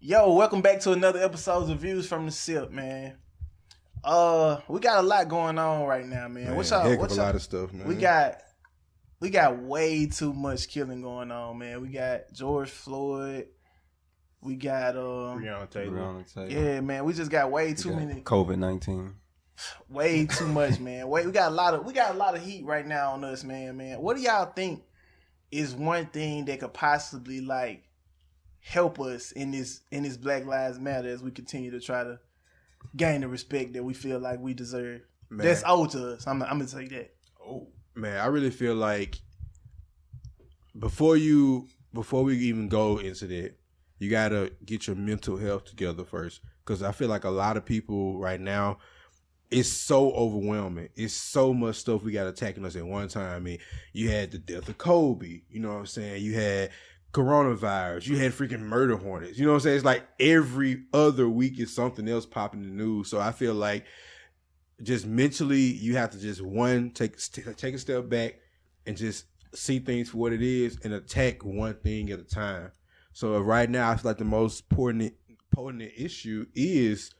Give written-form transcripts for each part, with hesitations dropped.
Yo, welcome back to another episode of Views from the Sip, man. We got a lot going on right now, man. What's up? Heck of a lot of stuff, man. We got way too much killing going on, man. We got George Floyd. We got Breonna Taylor. Yeah, man. We just got way too many COVID-19. Way too much, man. We got a lot of heat right now on us, man. What do y'all think is one thing that could possibly help us in this Black Lives Matter as we continue to try to gain the respect that we feel like we deserve? Man. That's owed to us. I'm gonna say that. Oh man, I really feel like before we even go into that, you gotta get your mental health together first. Because I feel like a lot of people right now, it's so overwhelming. It's so much stuff we got attacking us at one time. I mean, you had the death of Kobe. You know what I'm saying? You had coronavirus. You had freaking murder hornets. You know what I'm saying? It's like every other week is something else popping in the news. So I feel like just mentally, you have to just take a step back and just see things for what it is and attack one thing at a time. So right now, I feel like the most important issue is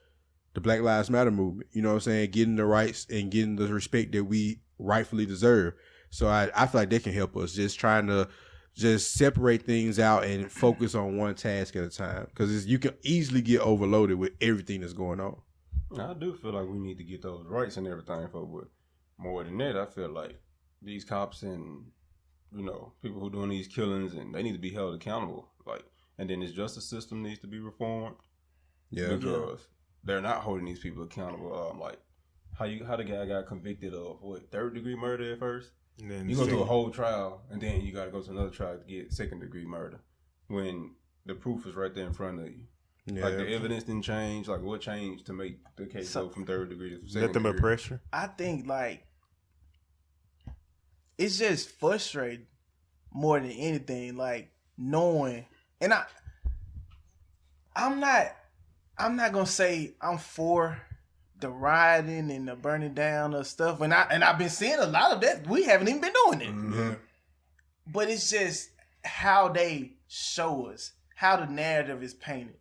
the Black Lives Matter movement. You know what I'm saying? Getting the rights and getting the respect that we rightfully deserve. So I feel like they can help us just trying to just separate things out and focus on one task at a time. Because you can easily get overloaded with everything that's going on. I do feel like we need to get those rights and everything, but more than that, I feel like these cops and, people who are doing these killings, and they need to be held accountable. And then this justice system needs to be reformed. Yeah. Because they're not holding these people accountable. How the guy got convicted of third-degree murder at first? And then you go through a whole trial, and then you got to go to another trial to get second-degree murder when the proof is right there in front of you. Yeah. The evidence didn't change. What changed to make the case go from third degree to second nothing but degree? pressure. I think it's just frustrating more than anything. Knowing, and I'm not gonna say I'm for the rioting and the burning down of stuff, and I've been seeing a lot of that. We haven't even been doing it, Mm-hmm. but it's just how they show us, how the narrative is painted,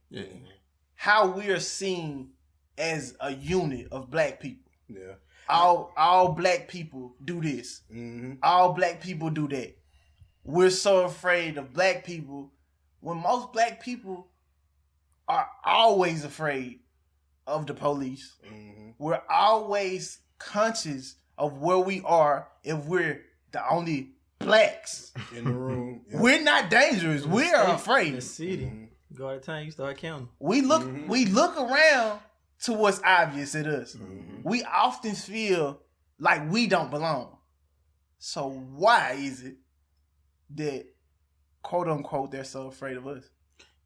how we are seen as a unit of black people. Yeah. All black people do this. Mm-hmm. All black people do that. We're so afraid of black people when most black people are always afraid of the police. Mm-hmm. We're always conscious of where we are if we're the only blacks In the room. Yeah. We're not dangerous. We are In afraid. the city. Mm-hmm. Go out of time, you start counting. We look around to what's obvious at us. Mm-hmm. We often feel like we don't belong. So why is it that, quote unquote, they're so afraid of us?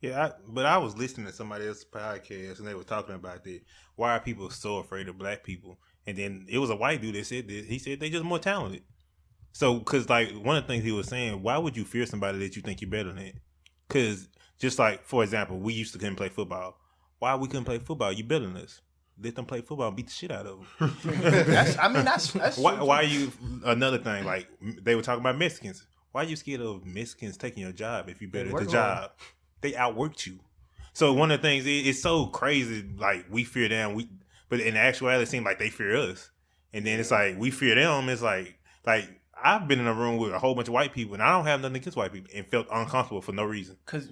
Yeah, but I was listening to somebody else's podcast and they were talking about that. Why are people so afraid of black people? And then it was a white dude that said this. He said they just more talented. So, because one of the things he was saying, why would you fear somebody that you think you're better than? Because just for example, we used to couldn't play football. Why we couldn't play football? You better than us. Let them play football and beat the shit out of them. That's Why are you, another thing, they were talking about Mexicans. Why are you scared of Mexicans taking your job if you're better at the job? They outworked you. So one of the things, it's so crazy, we fear them, but in actuality, it seems like they fear us. And then it's we fear them. It's like I've been in a room with a whole bunch of white people, and I don't have nothing against white people, and felt uncomfortable for no reason. Because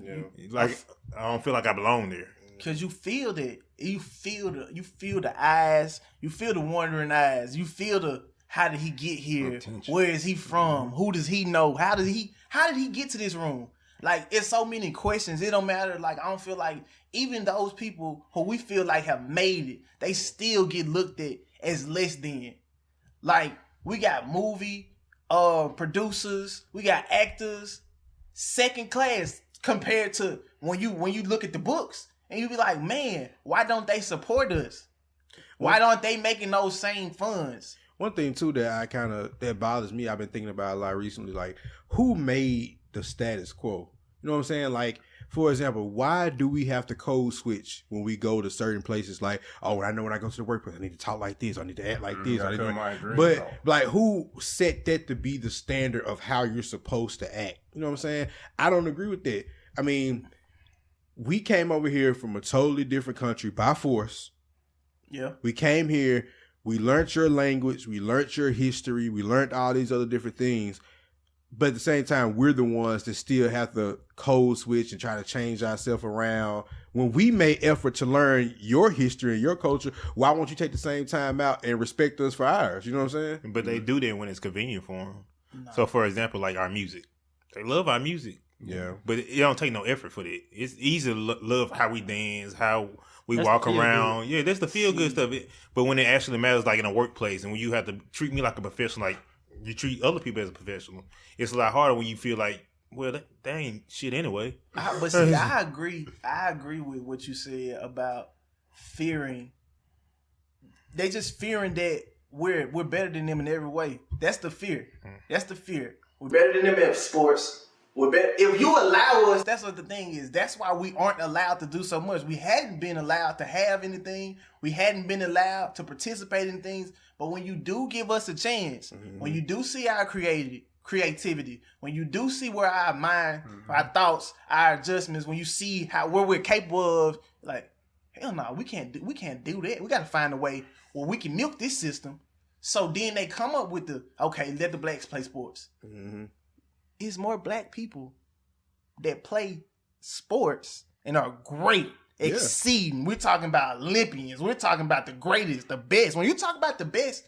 I don't feel like I belong there. Because you feel that. You feel the eyes. You feel the wandering eyes. You feel how did he get here? Attention. Where is he from? Who does he know? How did he get to this room? It's so many questions. It don't matter. I don't feel like even those people who we feel like have made it, they still get looked at as less than. We got movie producers, we got actors, second class compared to when you look at the books and you be like, man, why don't they support us? Why don't they making those same funds? One thing too that bothers me, I've been thinking about a lot recently, who made the status quo? You know what I'm saying? For example, why do we have to code switch when we go to certain places? I know when I go to the workplace, I need to talk like this, I need to act like this. But who set that to be the standard of how you're supposed to act? You know what I'm saying? I don't agree with that. I mean, we came over here from a totally different country by force. Yeah. We came here, we learned your language, we learned your history, we learned all these other different things. But at the same time, we're the ones that still have to code switch and try to change ourselves around. When we made effort to learn your history and your culture, why won't you take the same time out and respect us for ours? You know what I'm saying? But they do that when it's convenient for them. No. So, for example, like our music. They love our music. Yeah. But it don't take no effort for that. It's easy to love how we dance, how we walk around. Yeah, that's the feel good stuff. But when it actually matters, like in a workplace, and when you have to treat me like a professional, like you treat other people as a professional, it's a lot harder when you feel like, well, that ain't shit anyway. But see, I agree. I agree with what you said about fearing. They just fearing that we're better than them in every way. That's the fear. That's the fear. We're better than them in sports. We're better. If you allow us, that's what the thing is. That's why we aren't allowed to do so much. We hadn't been allowed to have anything. We hadn't been allowed to participate in things. But when you do give us a chance, when you do see our creativity, when you do see where our mind, our thoughts, our adjustments, when you see where we're capable of, like, hell no, we can't do that. We got to find a way where we can milk this system. So then they come up with let the blacks play sports. Mm-hmm. It's more black people that play sports and are great, exceeding. We're talking about Olympians. We're talking about the greatest, the best. When you talk about the best,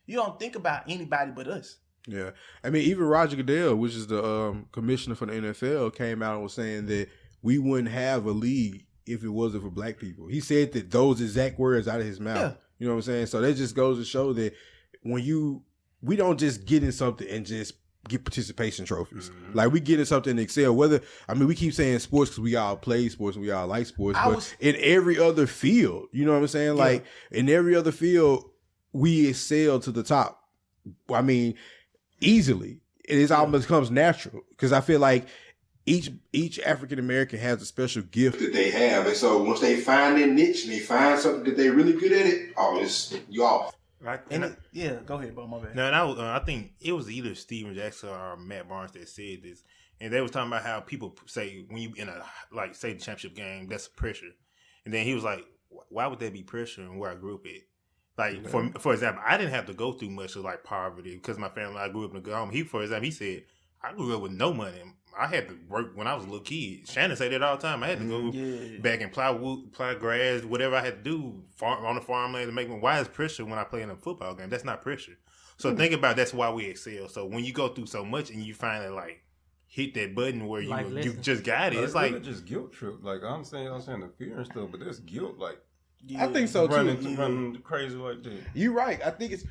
you don't think about anybody but us. Yeah. I mean, even Roger Goodell, which is the commissioner for the NFL, came out and was saying that we wouldn't have a league if it wasn't for black people. He said that those exact words out of his mouth. Yeah. You know what I'm saying? So that just goes to show that we don't just get in something and just get participation trophies. Mm-hmm. Like we get in something and excel. We keep saying sports because we all play sports and we all like sports, but in every other field, you know what I'm saying? Yeah. Like in every other field, we excel to the top. I mean, easily. It almost comes natural because I feel like each African American has a special gift that they have, and so once they find their niche and they find something that they're really good at, you off. Right. Go ahead, bro. My bad. No, and I think it was either Steven Jackson or Matt Barnes that said this, and they was talking about how people say when you in say the championship game, that's pressure, and then he was like, why would that be pressure? And where I grew up at, like for example, I didn't have to go through much of like poverty because my family. I grew up in a good home. He said I grew up with no money. I had to work when I was a little kid. Shannon said that all the time. I had to go back and plow wood, plow grass, whatever I had to do on the farmland to make me. Why is pressure when I play in a football game? That's not pressure. So think about that's why we excel. So when you go through so much and you finally like hit that button where you just got it, it's like just guilt trip. Like I'm saying the fear and stuff, but there's guilt. Like I think so too. Running crazy like that. You're right. I think it's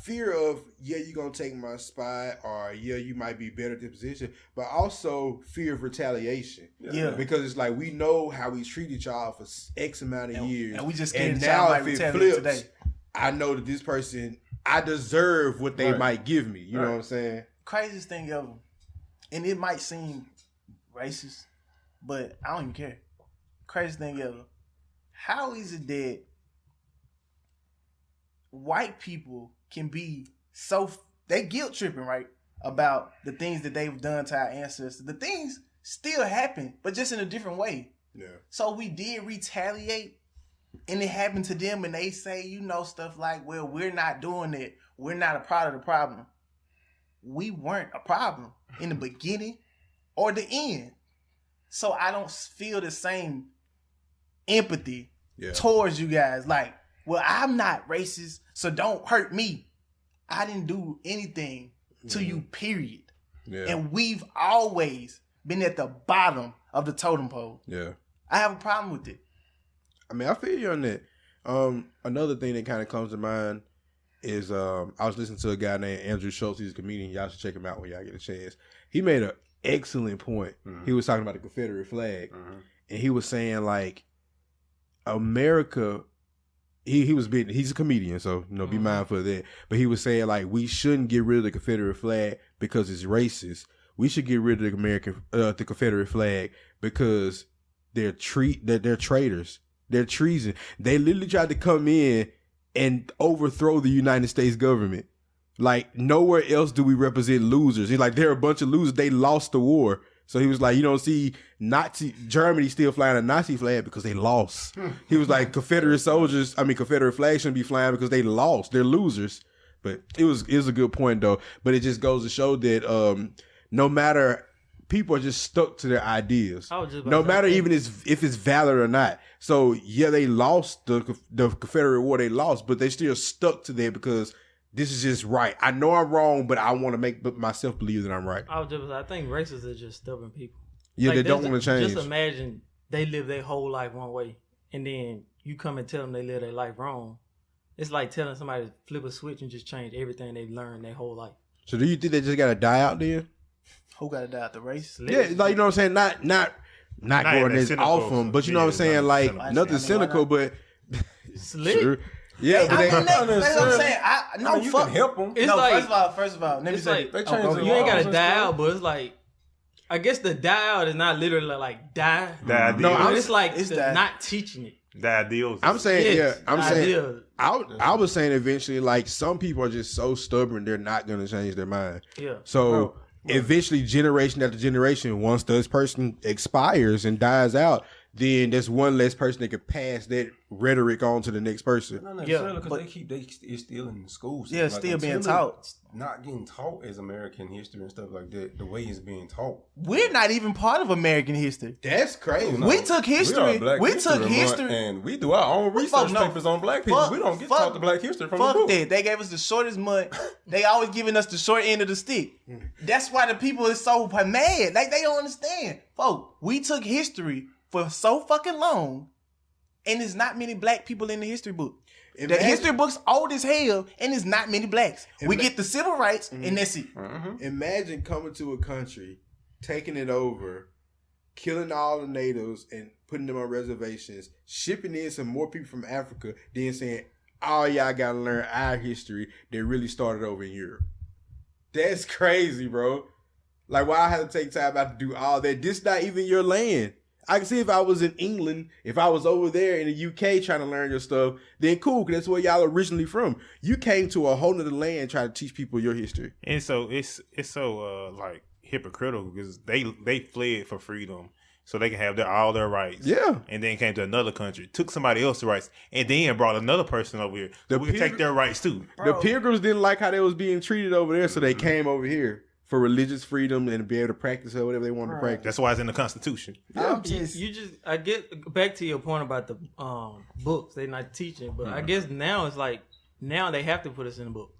fear of, you're going to take my spot, or you might be better at this position, but also fear of retaliation. Yeah. Because it's like, we know how we treated y'all for X amount of years. And we just and now if it flips, today. I know that this person, I deserve what they might give me. You know what I'm saying? Craziest thing ever. And it might seem racist, but I don't even care. Craziest thing ever. How is it that white people can be they guilt tripping, right? About the things that they've done to our ancestors. The things still happen, but just in a different way. Yeah. So we did retaliate, and it happened to them, and they say, stuff like, well, we're not doing it. We're not a part of the problem. We weren't a problem in the beginning or the end. So I don't feel the same empathy towards you guys. Like, well, I'm not racist, so don't hurt me. I didn't do anything to you, period. Yeah. And we've always been at the bottom of the totem pole. Yeah. I have a problem with it. I mean, I feel you on that. Another thing that kind of comes to mind is I was listening to a guy named Andrew Schultz. He's a comedian. Y'all should check him out when y'all get a chance. He made an excellent point. Mm-hmm. He was talking about the Confederate flag. Mm-hmm. And he was saying, like, America... He's a comedian, so be mindful of that. But he was saying, like, we shouldn't get rid of the Confederate flag because it's racist. We should get rid of the Confederate flag because they're traitors. They're treason. They literally tried to come in and overthrow the United States government. Like, nowhere else do we represent losers. He's like, they're a bunch of losers. They lost the war. So he was like, you don't see Germany still flying a Nazi flag because they lost. He was like, Confederate flags shouldn't be flying because they lost. They're losers. But it was a good point though. But it just goes to show that no matter, people are just stuck to their ideas. No matter even if it's valid or not. So yeah, they lost the Confederate War. They lost, but they still stuck to that because this is just right. I know I'm wrong, but I want to make myself believe that I'm right. I think racists are just stubborn people. Yeah, they don't want to change. Just imagine they live their whole life one way, and then you come and tell them they live their life wrong. It's like telling somebody to flip a switch and just change everything they've learned their whole life. So do you think they just got to die out there? Who got to die out the race? Yeah, like, you know what I'm saying? Not going this off them, but you know what I'm saying? Like, nothing cynical, but slick. Sure. Yeah, but that's what I'm saying. You can help them. It's no, like, first of all, let me say, they change you ain't got to die out, but it's like, I guess the die out is not literally like die. No, it's like it's not teaching it. The ideals. I'm saying, Yes, I'm the saying, idea. I was saying eventually, like, some people are just so stubborn, they're not going to change their mind. Yeah. So eventually, generation after generation, once this person expires and dies out, then there's one less person that could pass that rhetoric on to the next person. Not necessarily, because it's still in the schools. Yeah, it's still being taught. It's not getting taught as American history and stuff like that. The way it's being taught. We're not even part of American history. That's crazy. We took history. We took history, and we do our own research papers on black people. We don't get taught the black history from the book. Fuck that. They gave us the shortest month. They always giving us the short end of the stick. That's why the people is so mad. Like, they don't understand. Folks, we took history for so fucking long, and there's not many black people in the history book. The history book's old as hell, and there's not many blacks. We get the civil rights, and that's it. Imagine coming to a country, taking it over, killing all the natives and putting them on reservations, shipping in some more people from Africa, then saying, all y'all gotta learn our history that really started over in Europe. That's crazy, bro. Like, why I have to take time out to do all that? This not even your land. I can see if I was in England, if I was over there in the UK trying to learn your stuff, then cool, because that's where y'all originally from. You came to a whole nother land trying to teach people your history. And so it's so like hypocritical because they fled for freedom so they can have all their rights. Yeah. And then came to another country, took somebody else's rights, and then brought another person over here. So we can take their rights too. The Pilgrims didn't like how they was being treated over there, so they came over here for religious freedom and to be able to practice or whatever they wanted to practice. That's why it's in the Constitution. Yeah, I get back to your point about the books they're not teaching, but I guess now it's like now they have to put us in the book.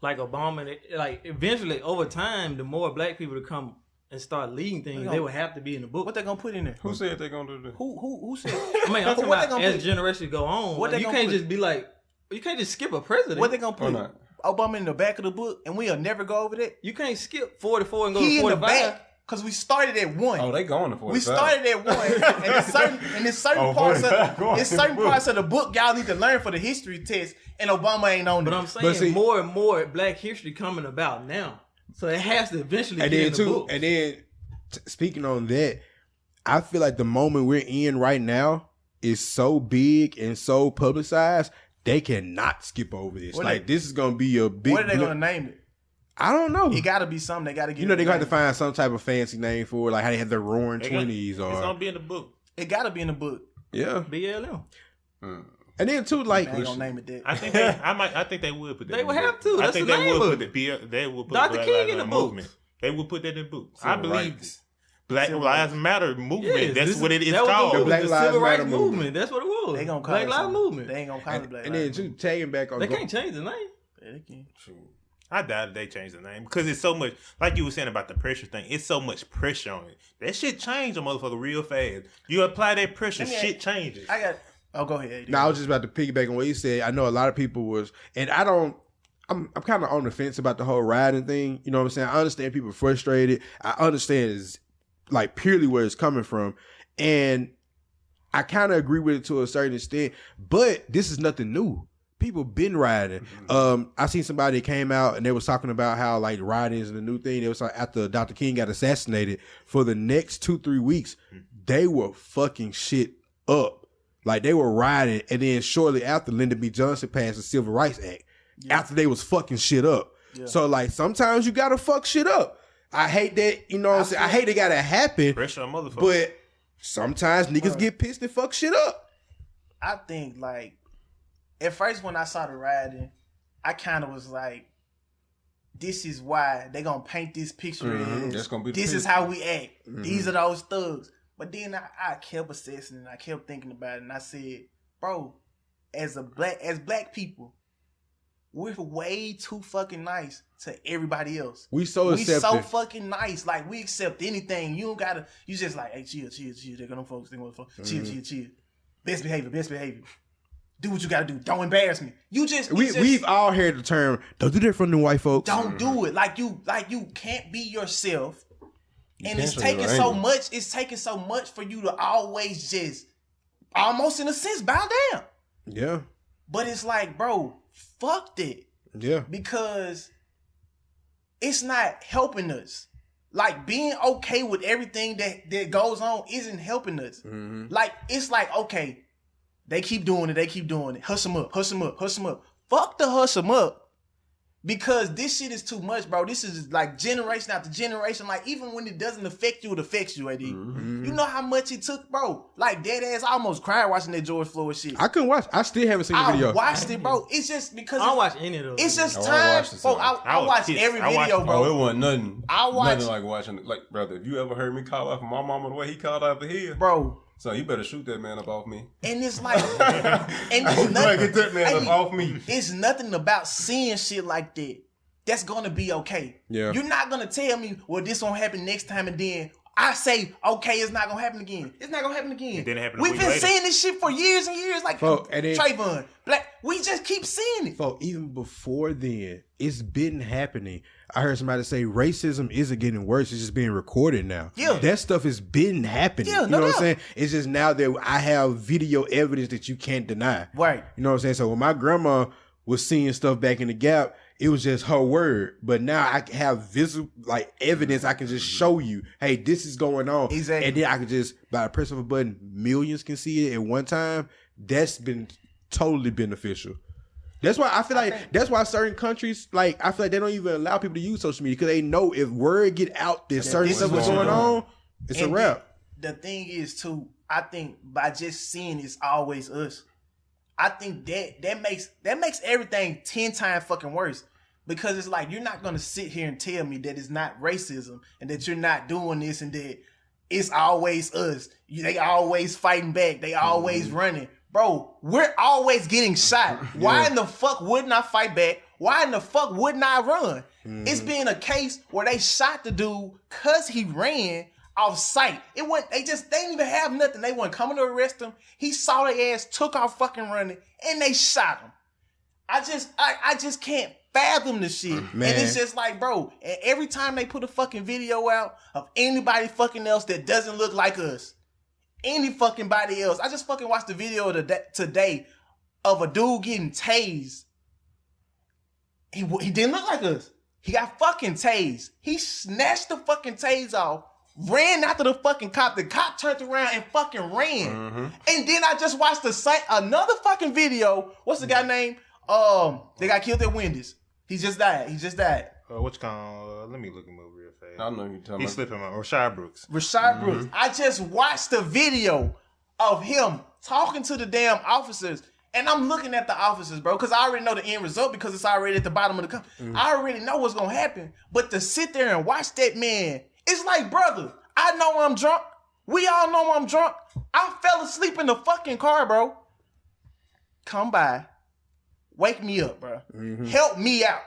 Like Obama, like eventually over time, the more black people to come and start leading things, they will have to be in the book. What they gonna put in there? Who said they're gonna do that? Who said? I mean, I'm talking about as generations go on. Like, you can't just be like, you can't just skip a president. What they gonna put? Obama in the back of the book, and we'll never go over that. You can't skip 44 and go to 45. In the back, because we started at 1. Oh, they going to 45. We started at 1, and there's certain parts of the book y'all need to learn for the history test, and Obama ain't on it. But I'm saying more and more black history coming about now, so it has to eventually get in the book. And then, speaking on that, I feel like the moment we're in right now is so big and so publicized. They cannot skip over this. This is going to be a big... What are they going to name it? I don't know. It got to be something. They got to get... they're going to have to find some type of fancy name for it, like how they have the Roaring 20s. It's going to be in the book. It got to be in the book. Yeah. BLM. And then, too, like... They going to name it that. I think they would put that They would have to. That's the name of it. They would put Dr. King in the book. They would put that in the book. Civil I believe rights. Black Lives Matter movement. That's what it is called. called. The Black Civil Lives Rights Matter movement. That's what it was. They gonna call Black it Lives something. Movement. They ain't gonna call it Black And Lives then, too, tagging back on... They can't change the name. They can. I doubt they changed the name because it's so much, like you were saying about the pressure thing, it's so much pressure on it. That shit changed a motherfucker real fast. You apply that pressure, shit changes. Go ahead. No, I was just about to piggyback on what you said. I know a lot of people was... And I'm kind of on the fence about the whole rioting thing. You know what I'm saying? I understand people are frustrated. I understand it's like purely where it's coming from. And I kind of agree with it to a certain extent. But this is nothing new. People been rioting. I seen somebody came out and they was talking about how like rioting is the new thing. It was like after Dr. King got assassinated, for the next 2-3 weeks, they were fucking shit up. Like they were rioting, and then shortly after, Lyndon B. Johnson passed the Civil Rights Act. After they was fucking shit up. So like sometimes you gotta fuck shit up. I hate that, you know what I'm saying? I hate it gotta happen. Pressure on motherfuckers. But sometimes niggas get pissed and fuck shit up. I think like at first when I saw the rioting, I kind of was like, this is why they gonna paint this picture as That's gonna be the this is picture. how we act. These are those thugs. But then I kept assessing and I kept thinking about it, and I said, bro, as black people, we're way too fucking nice to everybody else. We so We so accepting. fucking nice. Like, we accept anything. You don't gotta, you just like, hey, chill. They're gonna focus. They're gonna focus. Chill. Best behavior. Do what you gotta do. Don't embarrass me. We've all heard the term, don't do that from the white folks. don't do it. Like you can't be yourself. And it's can't show taking your so anger. much. It's taking so much for you to always just, almost in a sense, bow down. Yeah. But it's like, bro, fuck that. Yeah. Because it's not helping us. Like, being okay with everything that goes on isn't helping us. Like, it's like, okay, they keep doing it. Hush them up. Fuck the hush them up. Because this shit is too much, bro. This is like generation after generation. Like, even when it doesn't affect you, it affects you, AD. You know how much it took, bro? Like, dead ass, I almost cried watching that George Floyd shit. I couldn't watch. I still haven't seen the I video. watched it, bro. It's just because I don't watch any of those. it's just Oh, I time. watched it, Bro, so I was watched pissed. every I watched video, it. bro. Oh, it wasn't nothing. I watched- nothing like watching. Like, brother, if you ever heard me call out for my mama the way he called out for here, Bro. so you better shoot that man up off me. And it's like, and it's Like, get that man hey, up off me. it's nothing about seeing shit like that that's gonna be okay. Yeah. You're not gonna tell me, well, this won't happen next time, and then I say, okay, it's not gonna happen again. It's not gonna happen again. It didn't happen a We've week been later. seeing this shit for years and years, like And then- Trayvon, Black. We just keep seeing it. So even before then, it's been happening. I heard somebody say racism isn't getting worse; it's just being recorded now. Yeah. That stuff has been happening. Yeah, you no know what doubt. I'm saying? It's just now that I have video evidence that you can't deny. Right. You know what I'm saying? So when my grandma was seeing stuff back in the Gap, it was just her word. But now I have visual, like, evidence. I can just show you, hey, this is going on. Exactly. And then I can just, by the press of a button, millions can see it at one time. That's been totally beneficial. That's why I feel like that's why certain countries, like, I feel like they don't even allow people to use social media because they know if word get out that certain this stuff is is what going you're on, it's a And wrap. The thing is, too, I think by just seeing it's always us. I think that makes everything 10 times fucking worse. Because it's like, you're not gonna sit here and tell me that it's not racism and that you're not doing this and that it's always us. They always fighting back. They always running. Bro, we're always getting shot. Why in the fuck wouldn't I fight back? Why in the fuck wouldn't I run? It's been a case where they shot the dude cause he ran off sight. It wasn't, they didn't even have nothing. They weren't coming to arrest him. He saw their ass, took off fucking running, and they shot him. I just can't fathom the shit. Man. And it's just like, bro, and every time they put a fucking video out of anybody fucking else that doesn't look like us, any fucking body else. I just fucking watched the video today of a dude getting tased. He didn't look like us. He got fucking tased. He snatched the fucking tase off, ran after the fucking cop. The cop turned around and fucking ran. And then I just watched another fucking video. What's the guy name? They got killed at Wendy's. He just died. What's called? Let me look him up real fast. I know you're talking He's about. slipping on Rashad Brooks. Rashad Brooks. I just watched the video of him talking to the damn officers, and I'm looking at the officers, bro, because I already know the end result because it's already at the bottom of the cup. I already know what's gonna happen. But to sit there and watch that man, it's like, brother, I know I'm drunk. We all know I'm drunk. I fell asleep in the fucking car, bro. Come by. Wake me up, bro. Help me out.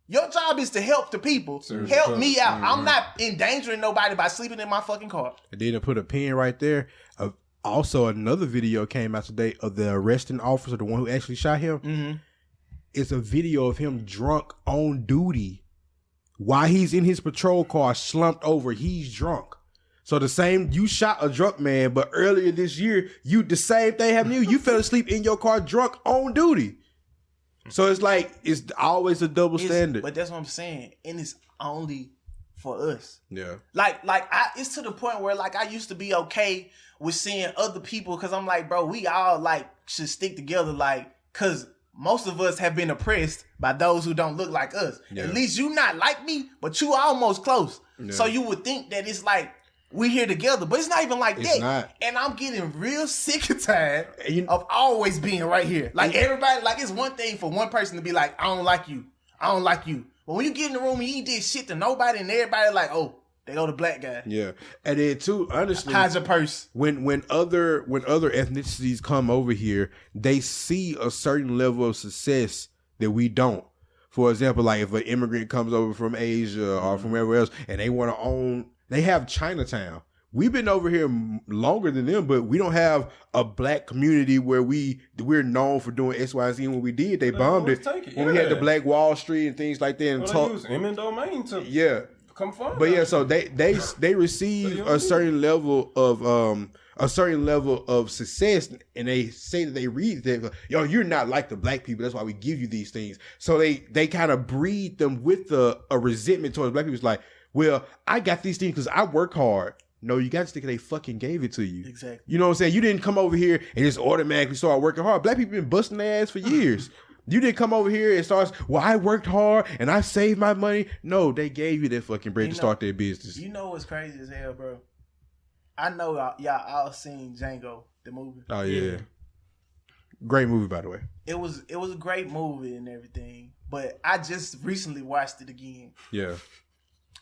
Your job is to help the people. Seriously. Help me out. I'm not endangering nobody by sleeping in my fucking car. And then I put a pin right there. Also, another video came out today of the arresting officer, the one who actually shot him. It's a video of him drunk on duty while he's in his patrol car, slumped over. He's drunk. So the same, you shot a drunk man, but earlier this year, the same thing happened to you. You fell asleep in your car drunk on duty. So it's like, it's always a double standard. But that's what I'm saying. And it's only for us. Yeah. It's to the point where, like, I used to be okay with seeing other people because I'm like, bro, we all, like, should stick together, like, because most of us have been oppressed by those who don't look like us. Yeah. At least you not like me, but you almost close. Yeah. So you would think that it's like we here together, but it's not even like It's that. not. And I'm getting real sick and tired And you- of always being right here. Like everybody, like it's one thing for one person to be like, I don't like you. I don't like you. But when you get in the room and you ain't did shit to nobody and everybody like, oh, they go the black guy. Yeah, and then too, honestly, Hide your purse. when other ethnicities come over here, they see a certain level of success that we don't. For example, like if an immigrant comes over from Asia or from everywhere else, and they want to own, they have Chinatown. We've been over here longer than them, but we don't have a black community where we're known for doing X, Y, Z. When we did, they bombed it. always take it, When we had the yeah. Black Wall Street and things like that. And Well, talk, they use eminent domain to yeah. come from. But yeah, so they receive a certain level of success, and they say that they read that, yo, you're not like the black people. That's why we give you these things. So they kind of breed them with a resentment towards black people. It's like, well, I got these things because I work hard. No, you got to think they fucking gave it to you. Exactly. You know what I'm saying? You didn't come over here and just automatically start working hard. Black people been busting their ass for years. You didn't come over here and start, well, I worked hard and I saved my money. No, they gave you that fucking bread to start their business. You know what's crazy as hell, bro? I know y'all all seen Django, the movie. Oh, yeah. Great movie, by the way. It was a great movie and everything, but I just recently watched it again. Yeah.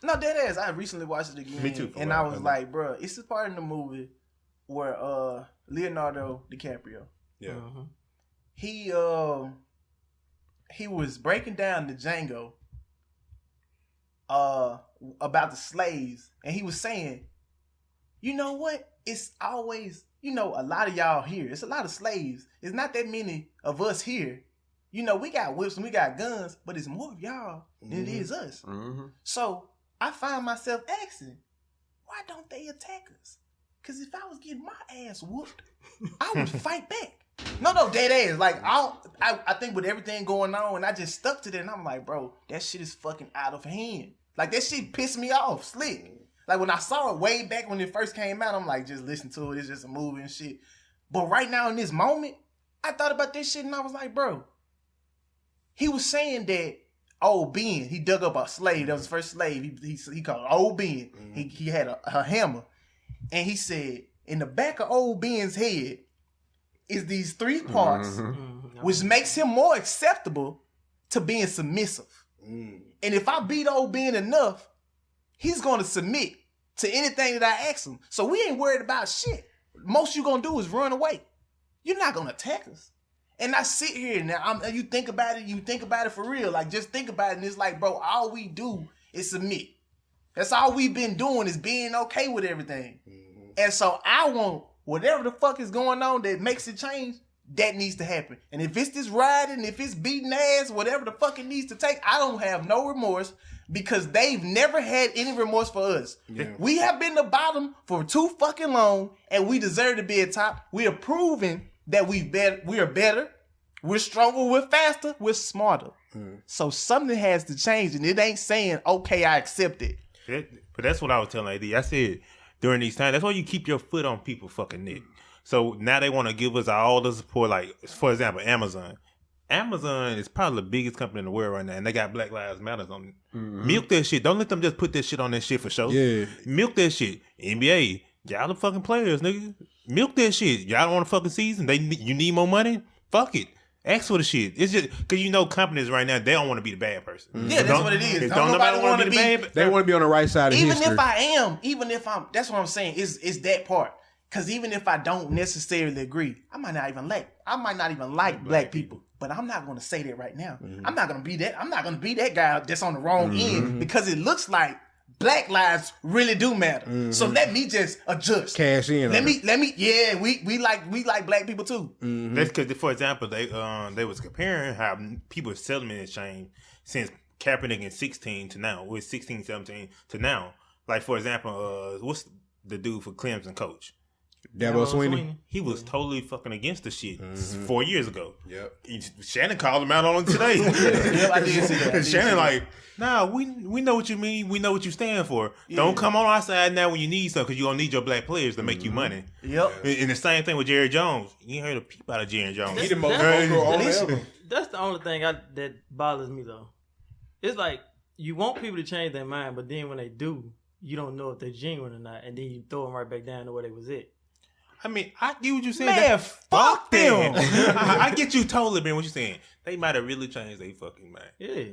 No, dead ass. I recently watched it again. Me too, And I was like, bro, it's the part in the movie where Leonardo DiCaprio, Yeah. he was breaking down the Django about the slaves, and he was saying, you know what? It's always, a lot of y'all here. It's a lot of slaves. It's not that many of us here. We got whips and we got guns, but it's more of y'all than it is us. Mm-hmm. So I find myself asking, why don't they attack us? Because if I was getting my ass whooped, I would fight back. No, dead ass. Like, I think with everything going on, and I just stuck to that, and I'm like, bro, that shit is fucking out of hand. Like, that shit pissed me off, slick. Like, when I saw it way back when it first came out, I'm like, just listen to it. It's just a movie and shit. But right now, in this moment, I thought about this shit, and I was like, bro, he was saying that Old Ben, he dug up a slave. That was his first slave. He called it Old Ben. He had a hammer. And he said, in the back of Old Ben's head is these three parts, which makes him more acceptable to being submissive. And if I beat Old Ben enough, he's going to submit to anything that I ask him. So we ain't worried about shit. Most you going to do is run away. You're not going to attack us. And I sit here now, you think about it for real. Like, just think about it, and it's like, bro, all we do is submit. That's all we've been doing is being okay with everything. And so I want whatever the fuck is going on that makes it change, that needs to happen. And if it's this riding, if it's beating ass, whatever the fuck it needs to take, I don't have no remorse because they've never had any remorse for us. Yeah. We have been the bottom for too fucking long, and we deserve to be at top. We are proving that we are better, we're stronger, we're faster, we're smarter. So something has to change, and it ain't saying, okay, I accept it. But that's what I was telling AD. I said during these times, that's why you keep your foot on people's fucking neck. So now they want to give us all the support. Like, for example, Amazon. Amazon is probably the biggest company in the world right now, and they got Black Lives Matter on it. Milk that shit. Don't let them just put that shit on that shit for show. Yeah. Milk that shit. NBA, y'all the fucking players, nigga. Milk that shit. Y'all don't want a fucking season. You need more money? Fuck it. Ask for the shit. It's just because companies right now, they don't want to be the bad person. Yeah, that's what it is. Don't nobody want to be the bad. They want to be on the right side of Even history. if I'm, that's what I'm saying. Is that part? Because even if I don't necessarily agree, I might not even like black people. But I'm not going to say that right now. I'm not going to be that. I'm not going to be that guy that's on the wrong end because it looks like black lives really do matter. So let me just adjust. Cash in. Let me. Yeah, we like black people too. That's because, for example, they was comparing how people are selling in exchange since Kaepernick in 16 to now, with 16, 17 to now. Like, for example, what's the dude for Clemson coach? Dabo Sweeney. He was totally fucking against the shit 4 years ago. Yep. Shannon called him out on it today. Yep, I did see that. Shannon like, nah, we know what you mean. We know what you stand for. Don't come on our side now when you need something because you're going to need your black players to make you money. Yep. And the same thing with Jerry Jones. You ain't heard a peep out of Jerry Jones. He the most That's- vocal on Listen, ever. That's the only thing that bothers me though. It's like you want people to change their mind, but then when they do, you don't know if they're genuine or not, and then you throw them right back down to where they was at. I mean, I get what you said. Man, fuck them. I get you totally, man. What you saying? They might have really changed their fucking mind. Yeah.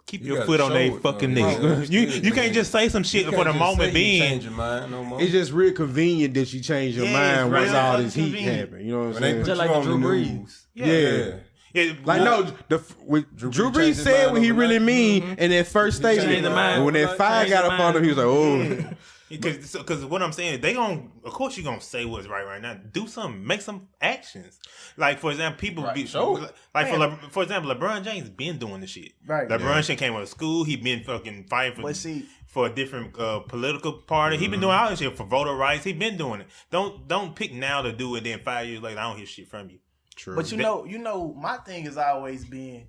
Keep You your gotta foot on show their it, fucking bro. nigga. Yeah, You can't just say some shit You for can't the just moment say being. you change your mind no more. It's just real convenient that you change your Yeah, mind it's once real all fucking this heat convenient. happened. You know what I'm When they saying? put Just you like on Drew the Brees. news. Yeah. Yeah, Like well, Drew Brees changed Brees his said mind what he overnight. really mean in that first changed statement. his mind And when that overnight, fire changed got his up on him, he was like, "Oh, Because what I'm saying, they gon' of course you gonna say what's right now. Do something, make some actions. Like for example, people Right, be sure. like for example, LeBron James been doing the shit. Right. LeBron shit came out of school. He been fucking fighting But see, for a different political party. He been doing all this shit for voter rights. He been doing it. Don't pick now to do it. Then 5 years later, I don't hear shit from you. true." but you know, my thing has always been,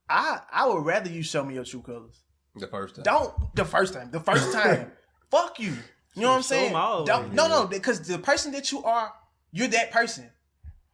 I would rather you show me your true colors. The first time. Don't the first time. Fuck you. You know what I'm Show 'em saying? all Don't, of it. no, because the person that you are, you're that person.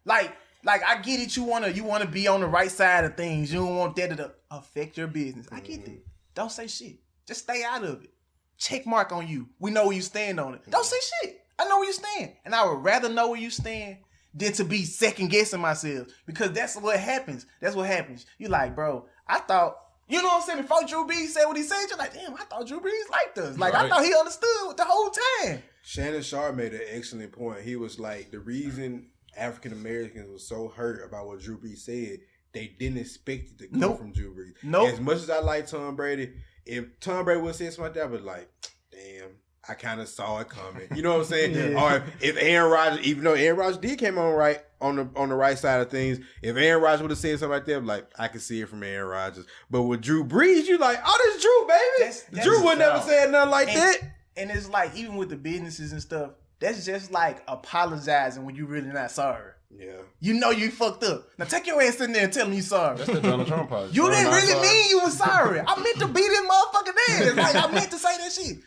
Like I get it. You wanna be on the right side of things. You don't want that to affect your business. I get that. Don't say shit. Just stay out of it. Check mark on you. We know where you stand on it. Don't say shit. I know where you stand, and I would rather know where you stand than to be second guessing myself, because that's what happens. That's what happens. You like, bro, I thought. You know what I'm saying? Before Drew Brees said what he said, you're like, damn, I thought Drew Brees liked us. Like, I Right. thought he understood the whole time. Shannon Sharp made an excellent point. He was like, the reason African Americans were so hurt about what Drew Brees said, they didn't expect it to come Nope. from Drew Brees. Nope. As much as I like Tom Brady, if Tom Brady would have said something like that, I was like, damn, I kind of saw it coming. You know what I'm saying? Yeah. Or if Aaron Rodgers, even though Aaron Rodgers did came on the right side of things, if Aaron Rodgers would have said something like that, like, I could see it from Aaron Rodgers. But with Drew Brees, you like, oh, this Drew, baby. That's Drew would never tough. said nothing like that. And it's like, even with the businesses and stuff, that's just like apologizing when you really not sorry. Yeah. You know you fucked up. Now take your ass in there and tell him you sorry. That's the Donald Trump part. You didn't I'm really sorry. mean you was sorry. I meant to beat his motherfucking ass. Like, I meant to say that shit.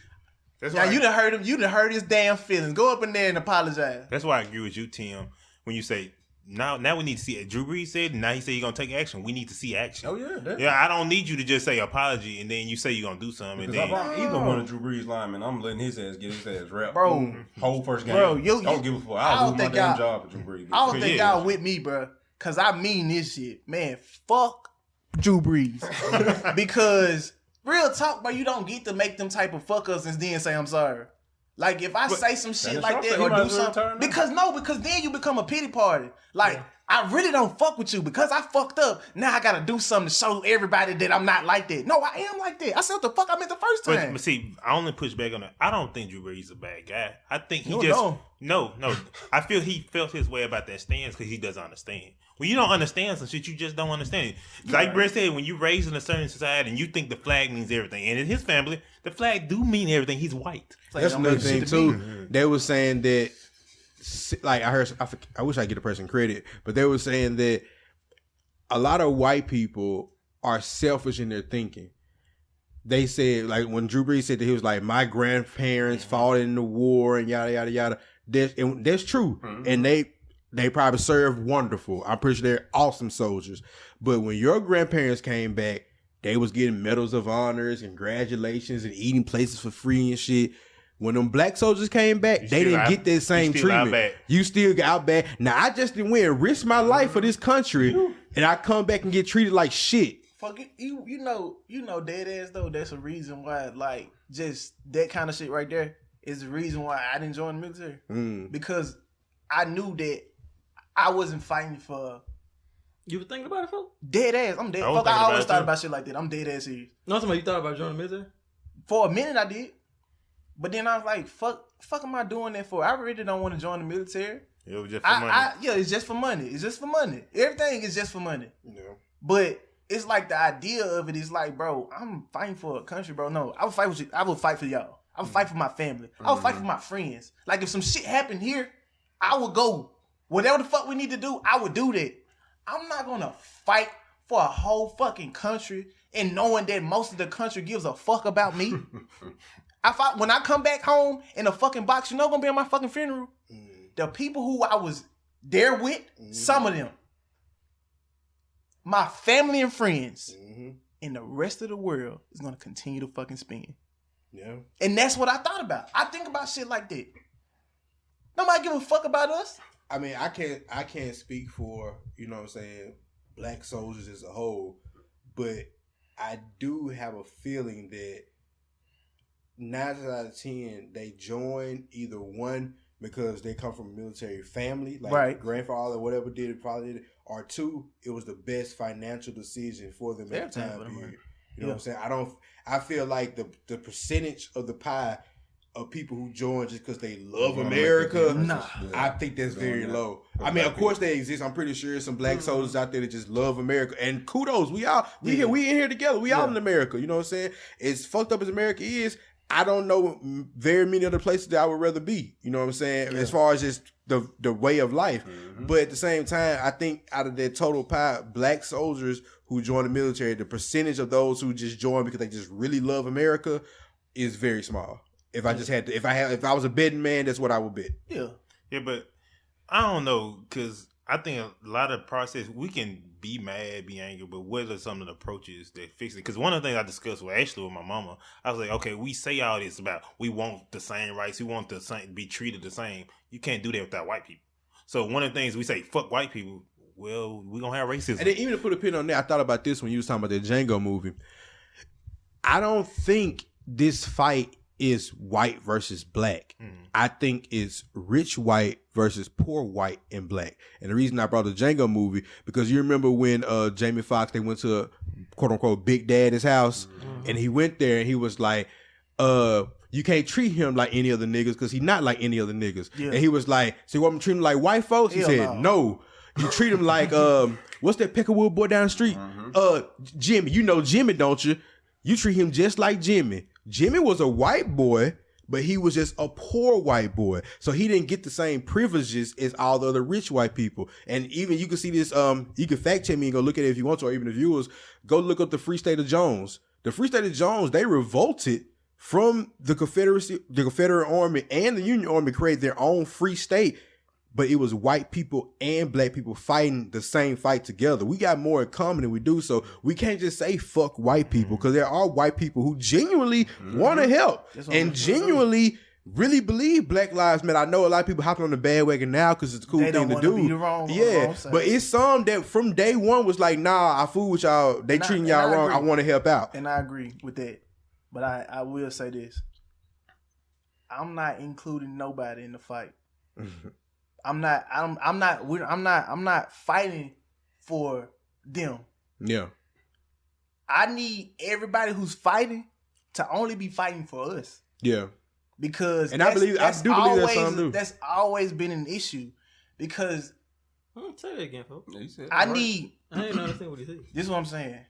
That's Now why you done hurt him. You done hurt his damn feelings. Go up in there and apologize. That's why I agree with you, Tim. When you say now we need to see it. Drew Brees said, now he said you're gonna take action. We need to see action. Oh, yeah. That, Yeah, I don't need you to just say apology and then you say you're gonna do something. And Because if then I'm either one of Drew Brees linemen, I'm letting his ass get his ass wrapped. Bro. Whole first game. Bro, don't give a fuck. I I'll don't lose my think damn y'all- job if Drew Brees. I don't think Yeah. y'all with me, bro. Cause I mean this shit. Man, fuck Drew Brees. Because real talk, bro, you don't get to make them type of fuck ups and then say I'm sorry. Like if I say some shit Shannon like Sharp that said he or might do as well something, retire now. because then you become a pity party. Like I really don't fuck with you because I fucked up. Now I gotta do something to show everybody that I'm not like that. No, I am like that. I said what the fuck I meant the first time. but see, I only push back on that. I don't think Drew Brees is a bad guy. I think he You just don't. no. I feel he felt his way about that stance because he doesn't understand. When you don't understand some shit, you just don't understand it. Like Brett said, when you raised in a certain society and you think the flag means everything, and in his family, the flag do mean everything. He's white. Like, That's don't another make thing shit to too. me. They were saying that, like I wish I get the person credit, but they were saying that a lot of white people are selfish in their thinking. They said, like when Drew Brees said that he was like, my grandparents fought in the war and yada yada yada. That's true, and they probably served wonderful. I'm pretty sure they're awesome soldiers. But when your grandparents came back, they was getting medals of honors and congratulations and eating places for free and shit. When them black soldiers came back, they still didn't out- get that same you still out treatment. back. You still got out back. Now I just didn't win, risk my life for this country, and I come back and get treated like shit. Fuck it, you know dead ass though. That's a reason why, like, just that kind of shit right there is the reason why I didn't join the military. Because I knew that I wasn't fighting for You were thinking about it, folks? dead ass. I'm dead. I was Fuck, thinking I about always it, thought too. about shit like that. I'm dead ass serious. No, somebody you thought about joining the military? For a minute, I did, but then I was like, fuck am I doing that for? I really don't want to join the military. It was just for money. Yeah, it's just for money. It's just for money. Everything is just for money. Yeah. But it's like the idea of it is like, bro, I'm fighting for a country, bro. No, I would fight with you. I would fight for y'all. I would fight for my family. I would fight for my friends. Like if some shit happened here, I would go. Whatever the fuck we need to do, I would do that. I'm not gonna fight for a whole fucking country and knowing that most of the country gives a fuck about me. When I come back home in a fucking box, you know gonna be at my fucking funeral? The people who I was there with, some of them, my family and friends, and the rest of the world is gonna continue to fucking spin. Yeah. And that's what I thought about. I think about shit like that. Nobody give a fuck about us. I mean, I can't speak for, you know what I'm saying, black soldiers as a whole, but I do have a feeling that 9 out of 10 they join either one because they come from a military family, like right. grandfather or whatever did it, probably did it, or two, it was the best financial decision for them at the time period. You know what I'm saying? I feel like the percentage of the pie of people who join just because they love America, I think that's very low. I mean, of course they exist. I'm pretty sure there's some black soldiers out there that just love America. And kudos, we in here together. We all in America. You know what I'm saying? As fucked up as America is, I don't know very many other places that I would rather be. You know what I'm saying? As far as just the way of life. But at the same time, I think out of that total pie, black soldiers who join the military, the percentage of those who just join because they just really love America is very small. If I just had to, if I was a betting man, that's what I would bet. Yeah, but I don't know, because I think a lot of process, we can be mad, be angry, but what are some of the approaches that fix it? Because one of the things I discussed with my mama, I was like, okay, we say all this about we want the same rights, we want the same, be treated the same. You can't do that without white people. So one of the things we say, fuck white people. Well, we're going to have racism. And then even to put a pin on that, I thought about this when you was talking about the Django movie. I don't think this fight is white versus black. I think it's rich white versus poor white and black. And the reason I brought the Django movie, because you remember when Jamie Foxx, they went to quote unquote Big Daddy's house, and he went there and he was like, you can't treat him like any other niggas because he's not like any other niggas. And he was like, so you want me to treat him like white folks? He said, no. You treat him like, what's that Peckerwood boy down the street? Jimmy. You know Jimmy, don't you? You treat him just like Jimmy. Jimmy was a white boy, but he was just a poor white boy. So he didn't get the same privileges as all the other rich white people. And even you can see this, you can fact check me and go look at it if you want to, or even the viewers, go look up the Free State of Jones. The Free State of Jones, they revolted from the Confederate Army and the Union Army, created their own free state. But it was white people and black people fighting the same fight together. We got more in common than we do, so we can't just say fuck white people, because there are white people who genuinely want to help and genuinely really believe Black Lives Matter. I know a lot of people hopping on the bandwagon now because it's a cool thing to do. Be the wrong but it's some that from day one was like, nah, I fool with y'all. They treating y'all wrong. I want to help out. And I agree with that. But I will say this. I'm not including nobody in the fight. I'm not fighting for them. Yeah. I need everybody who's fighting to only be fighting for us. Yeah. Because I do believe that's something. That's always been an issue. Because say that again, folks. I didn't understand what he said. This is what I'm saying.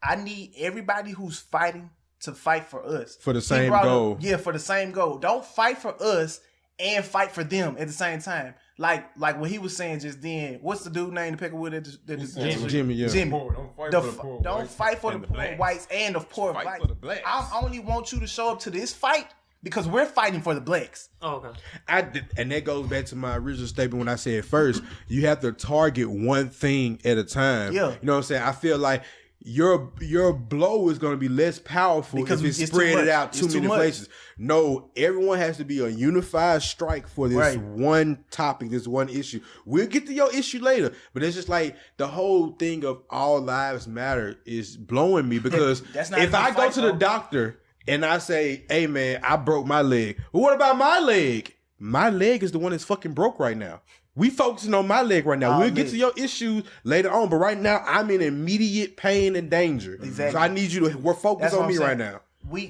I need everybody who's fighting to fight for us. For the same goal. For the same goal. Don't fight for us and fight for them at the same time. Like what he was saying just then. What's the dude named the Peckerwood? Jimmy. Yeah. Jimmy. Don't fight for the poor whites and the poor blacks. I only want you to show up to this fight because we're fighting for the blacks. Oh, okay. And that goes back to my original statement when I said first, you have to target one thing at a time. Yeah. You know what I'm saying? I feel like your blow is going to be less powerful because if it's spread it out too many places. No, everyone has to be a unified strike for this one topic, this one issue. We'll get to your issue later, but it's just like the whole thing of all lives matter is blowing me because if I go to the doctor and I say, hey man, I broke my leg. Well, what about my leg? My leg is the one that's fucking broke right now. We focusing on my leg right now. We'll get to your issues later on, but right now I'm in immediate pain and danger. Exactly. So I need you to focus on me right now.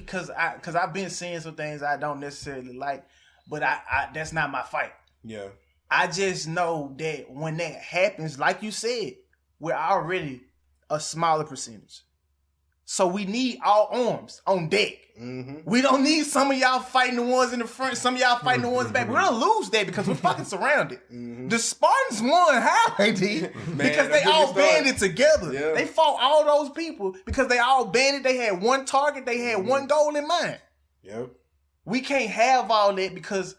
Cause I've been seeing some things I don't necessarily like, but I that's not my fight. Yeah. I just know that when that happens, like you said, we're already a smaller percentage. So we need all arms on deck. Mm-hmm. We don't need some of y'all fighting the ones in the front, some of y'all fighting the ones in the back. We're gonna lose that because we're fucking surrounded. Mm-hmm. The Spartans won how they did because they all banded together. Yeah. They fought all those people because they all banded. They had one target. They had one goal in mind. Yep. We can't have all that because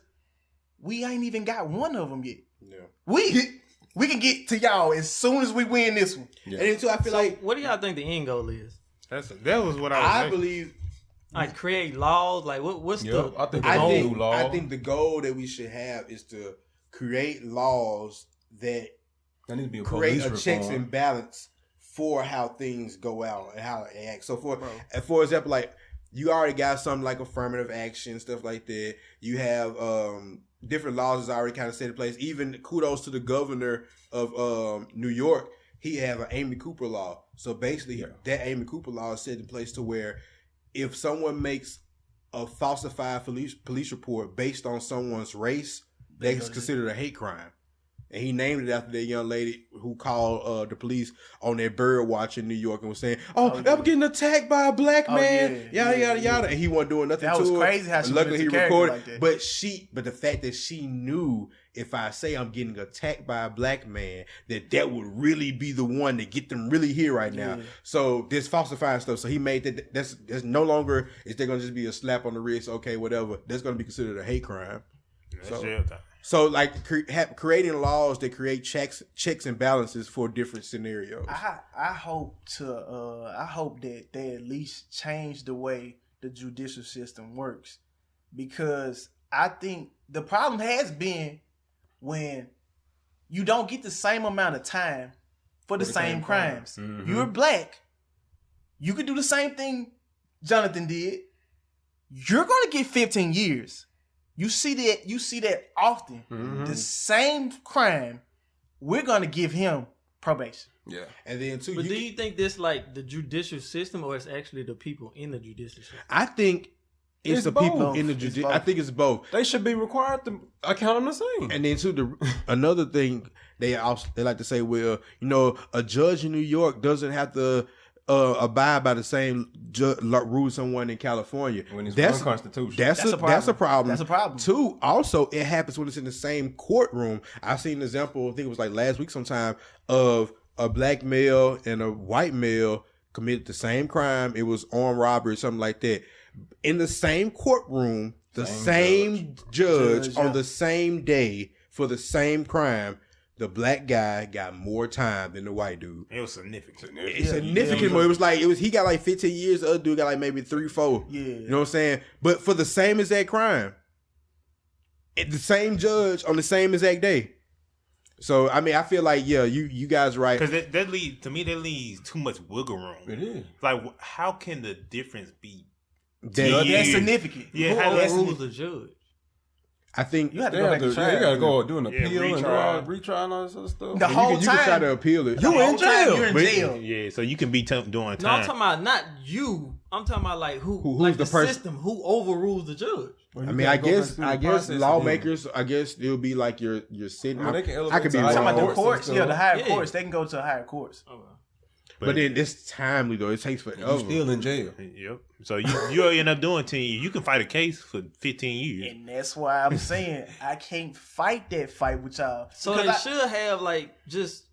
we ain't even got one of them yet. Yeah. We can get to y'all as soon as we win this one. Yeah. And then too, I feel like, what do y'all think the end goal is? That was what I was believe Like create laws. Like what's Yep, I think the I goal? think, New law. I think the goal that we should have is to create laws that There needs to be a create police a checks reform. and balance for how things go out and how they act. So for example, like you already got something like affirmative action, stuff like that. You have different laws that's already kind of set in place. Even kudos to the governor of New York. He have an Amy Cooper law. So basically, that Amy Cooper law is set in place to where if someone makes a falsified police report based on someone's race, that's considered a hate crime. And he named it after that young lady who called the police on their bird watch in New York and was saying, I'm getting attacked by a black man, yada, yada. And he wasn't doing nothing That to was it. crazy how she Luckily, went he into character recorded. like that. But the fact that she knew if I say I'm getting attacked by a black man, that would really be the one to get them really here right now. Yeah. So this falsifying stuff. So he made that's no longer, is there going to just be a slap on the wrist? Okay, whatever. That's going to be considered a hate crime. That's jail time. So, like, creating laws that create checks and balances for different scenarios. I hope that they at least change the way the judicial system works, because I think the problem has been when you don't get the same amount of time for the same crimes. Mm-hmm. You're black, you could do the same thing Jonathan did. You're gonna get 15 years. You see that often. Mm-hmm. The same crime, we're gonna give him probation. Yeah. And then, too, But do you think this like the judicial system, or it's actually the people in the judicial system? I think it's the both. people in the It's judicial. both. I think it's both. They should be required to account them the same. And then, too, another thing they like to say, well, a judge in New York doesn't have to abide by the same rules someone in California. When it's That's unconstitutional. That's a problem. That's a problem. Two, also, it happens when it's in the same courtroom. I've seen an example, I think it was like last week sometime, of a black male and a white male committed the same crime. It was armed robbery, something like that. In the same courtroom, the same judge on the same day for the same crime, the black guy got more time than the white dude. It was significant. It's significant more. It was he got like 15 years, the other dude got like maybe 3-4. Yeah. You know what I'm saying? But for the same exact crime. The same judge on the same exact day. So I mean, I feel like you guys right. Because that leaves too much wiggle room. It is. Like, how can the difference be? That's significant. Yeah, Who how that's overrules the judge? I think You have to They go have back to to, trial. you got to go do an Yeah, appeal and do retrial. all retry and all this other stuff. The whole you can try time. to appeal it. The whole in time jail. You're in But- jail. Yeah, so you can be doing time. No, I'm talking about not you. I'm talking about like who's the the person- system who overrules the judge. I mean, I guess lawmakers. I guess it'll be like your sitting. I mean, they can elevate I could be to wrong. Talking about the Courts and courts, stuff. the higher Yeah. courts, they can go to higher courts. But then it's timely though. It takes You forever. still in jail. Yep. So you end up doing 10 years. You can fight a case for 15 years. And that's why I'm saying I can't fight that fight with y'all. So Because they should have like just.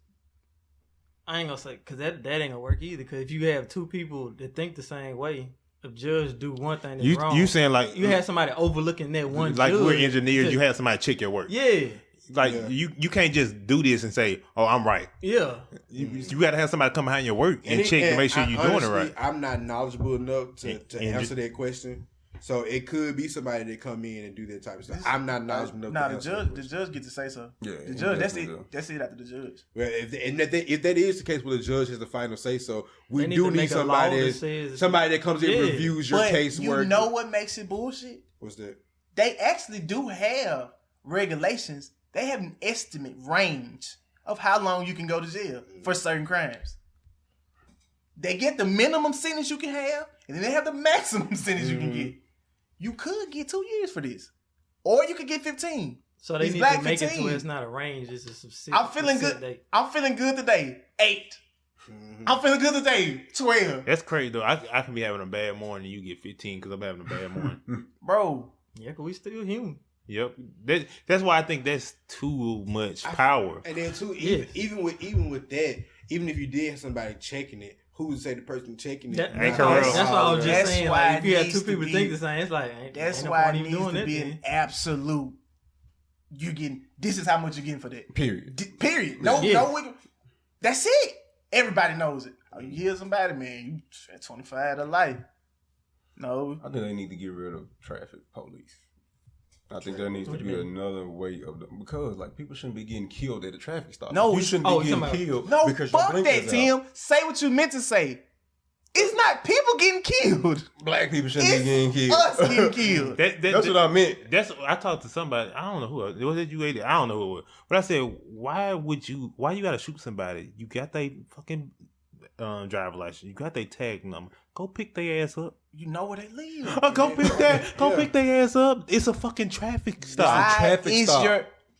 I ain't gonna say because that ain't gonna work either. Because if you have two people that think the same way, if judge do one thing that's wrong, You saying like you had somebody overlooking that one. like judge we're engineers. to- You have somebody check your work. Yeah, Like you can't just do this and say, "Oh, I'm right." yeah. You got to have somebody come behind your work and check to make sure you're doing it right. I'm not knowledgeable enough to And answer that question. So it could be somebody that come in and do that type of stuff. I'm not knowledgeable enough. nah, to the answer judge, that the question. judge get to say so. Yeah, the he judge, that's definitely it. That's it after the judge. Well, if that is the case where the judge has the final say, so we They need do to need make a law somebody that says- somebody that comes in and Yeah. reviews your But case you work. know what makes it bullshit? What's that? They actually do have regulations. They have an estimate range of how long you can go to jail for certain crimes. They get the minimum sentence you can have, and then they have the maximum sentence you can get. You could get 2 years for this, or you could get 15. So they He's need black to make it to 15. where it's not a range. It's a specific. I'm feeling good. date. I'm feeling good today. 8. I'm feeling good today. 12. That's crazy though. I can be having a bad morning and you get 15 because I'm having a bad morning. Bro, Yeah, 'cause we still human. Yep. That's why I think that's too much power. And then too, Yes. even with that, even if you did have somebody checking it, who would say the person checking it? That, Ain't that's, why, correct. that's why I was just That's saying. why Like, if you it had needs two to people be- think the same, it's like ain't, that's ain't no why point it even needs doing to that. be then. an absolute. You getting this is how much you're getting for that. Period. Period. No, Yeah. no wiggle. That's it. Everybody knows it. Oh, you hear somebody, man, you at 25 to life. No. I think they need to get rid of traffic police. I think there needs to be another way of because like people shouldn't be getting killed at a traffic stop. No, you shouldn't be getting killed. No, because your fuck that, blinkers Tim. out. Say what you meant to say. It's not people getting killed. Black people shouldn't It's be getting killed. us getting killed. That's what I meant. That's I talked to somebody. I don't know who it was. It you ate it? I don't know who it was. But I said, why you gotta shoot somebody? You got their fucking driver license. You got their tag number. Go pick their ass up. You know where they live. Go pick their ass up. It's a fucking traffic stop.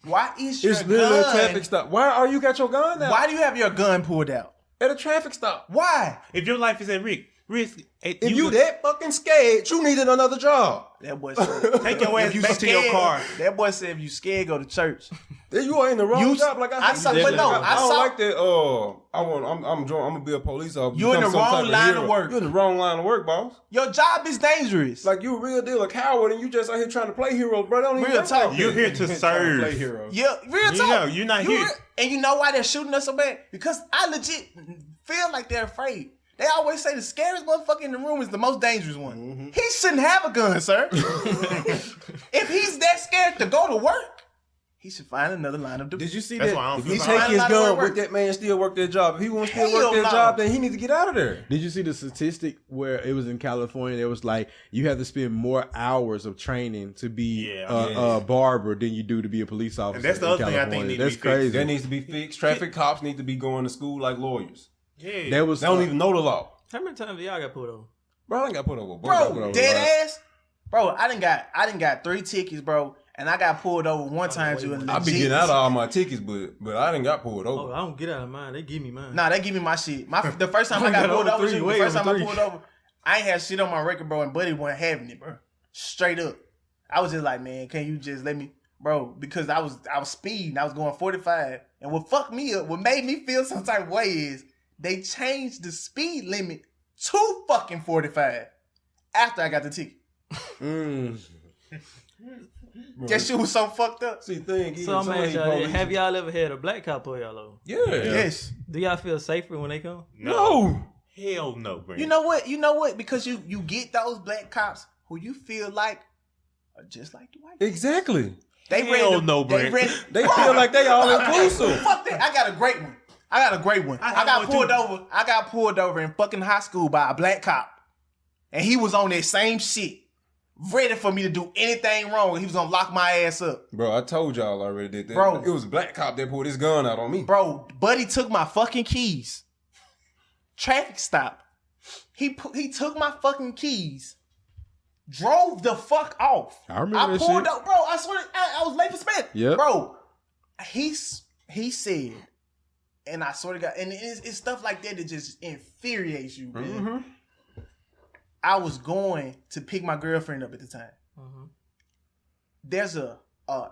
Why is your It's literally a gun? traffic stop. Why are you got your gun now? Why do you have your gun pulled out? At a traffic stop. Why? If your life is at risk, If you that fucking scared, you needed another job. That boy said, take your ass if you back to your scared- car. That boy said, if you scared, go to church. Then you are in the wrong You- job. Like I hate saw- that but shit. no, I I don't saw- like that. I'm gonna be a police officer. You in become the some wrong type of line hero. of work. You're in the wrong line of work, boss. Your job is dangerous. Like you a real deal a coward, and you just out here trying to play heroes, bro. They don't even Real work talk. like You're that. here to serve. Play heroes. Yeah, real You talk. know, you're not here. And you know why they're shooting us so bad? Because I legit feel like they're afraid. They always say the scariest motherfucker in the room is the most dangerous one. Mm-hmm. He shouldn't have a gun, sir. If he's that scared to go to work, he should find another line of defense. Did you see That's that? why I don't If feel he like take Find his a line of gun work. with that man still work their job. If he wants to still Hell work their no. job, then he need to get out of there. Did you see the statistic where it was in California? It was like you have to spend more hours of training to be a barber than you do to be a police officer. And that's the in other thing I think California. need to That's be fixed. crazy. That needs to be fixed. Traffic cops need to be going to school like lawyers. Yeah. That was They don't even know the law. How many times y'all got pulled over? Bro, I done got put over. Bro, dead ass. Bro, I done got 3 tickets, bro, and I got pulled over one time to a legit. I be getting out of all my tickets, but I done got pulled Oh, over. I don't get out of mine. They give me mine. Nah, they give me my shit. The first time I I got got pulled over over, three, the way first over time I three. pulled over, I ain't had shit on my record, bro, and Buddy wasn't having it, bro. Straight up. I was just like, man, can you just let me, bro? Because I was speeding. I was going 45, and what fucked me up, what made me feel some type of way is they changed the speed limit to fucking 45 after I got the ticket. That shit was so fucked up. See, thing is, So I'm some of asking these y'all, police- have y'all ever had a black cop pull y'all over? Yeah. Yes. Do y'all feel safer when they come? No. Hell no, bro. You know what? You know what? Because you get those black cops who you feel like are just like the white. Exactly. They Hell ready to, no, they Brent. ready. They feel like they all inclusive. Fuck that. I got a great one. I have got one pulled too. over. I got pulled over in fucking high school by a black cop. And he was on that same shit. Ready for me to do anything wrong. He was gonna lock my ass up. Bro, I told y'all already that. Bro. It was a black cop that pulled his gun out on me. Bro, Buddy took my fucking keys. Traffic stop. He took my fucking keys. Drove the fuck off. I remember that pulled shit. up, bro. I swear I was late for Smith. Yep. Bro, he said, and I sort of got, and it's stuff like that that just infuriates you, man. Mm-hmm. I was going to pick my girlfriend up at the time. Mm-hmm. There's a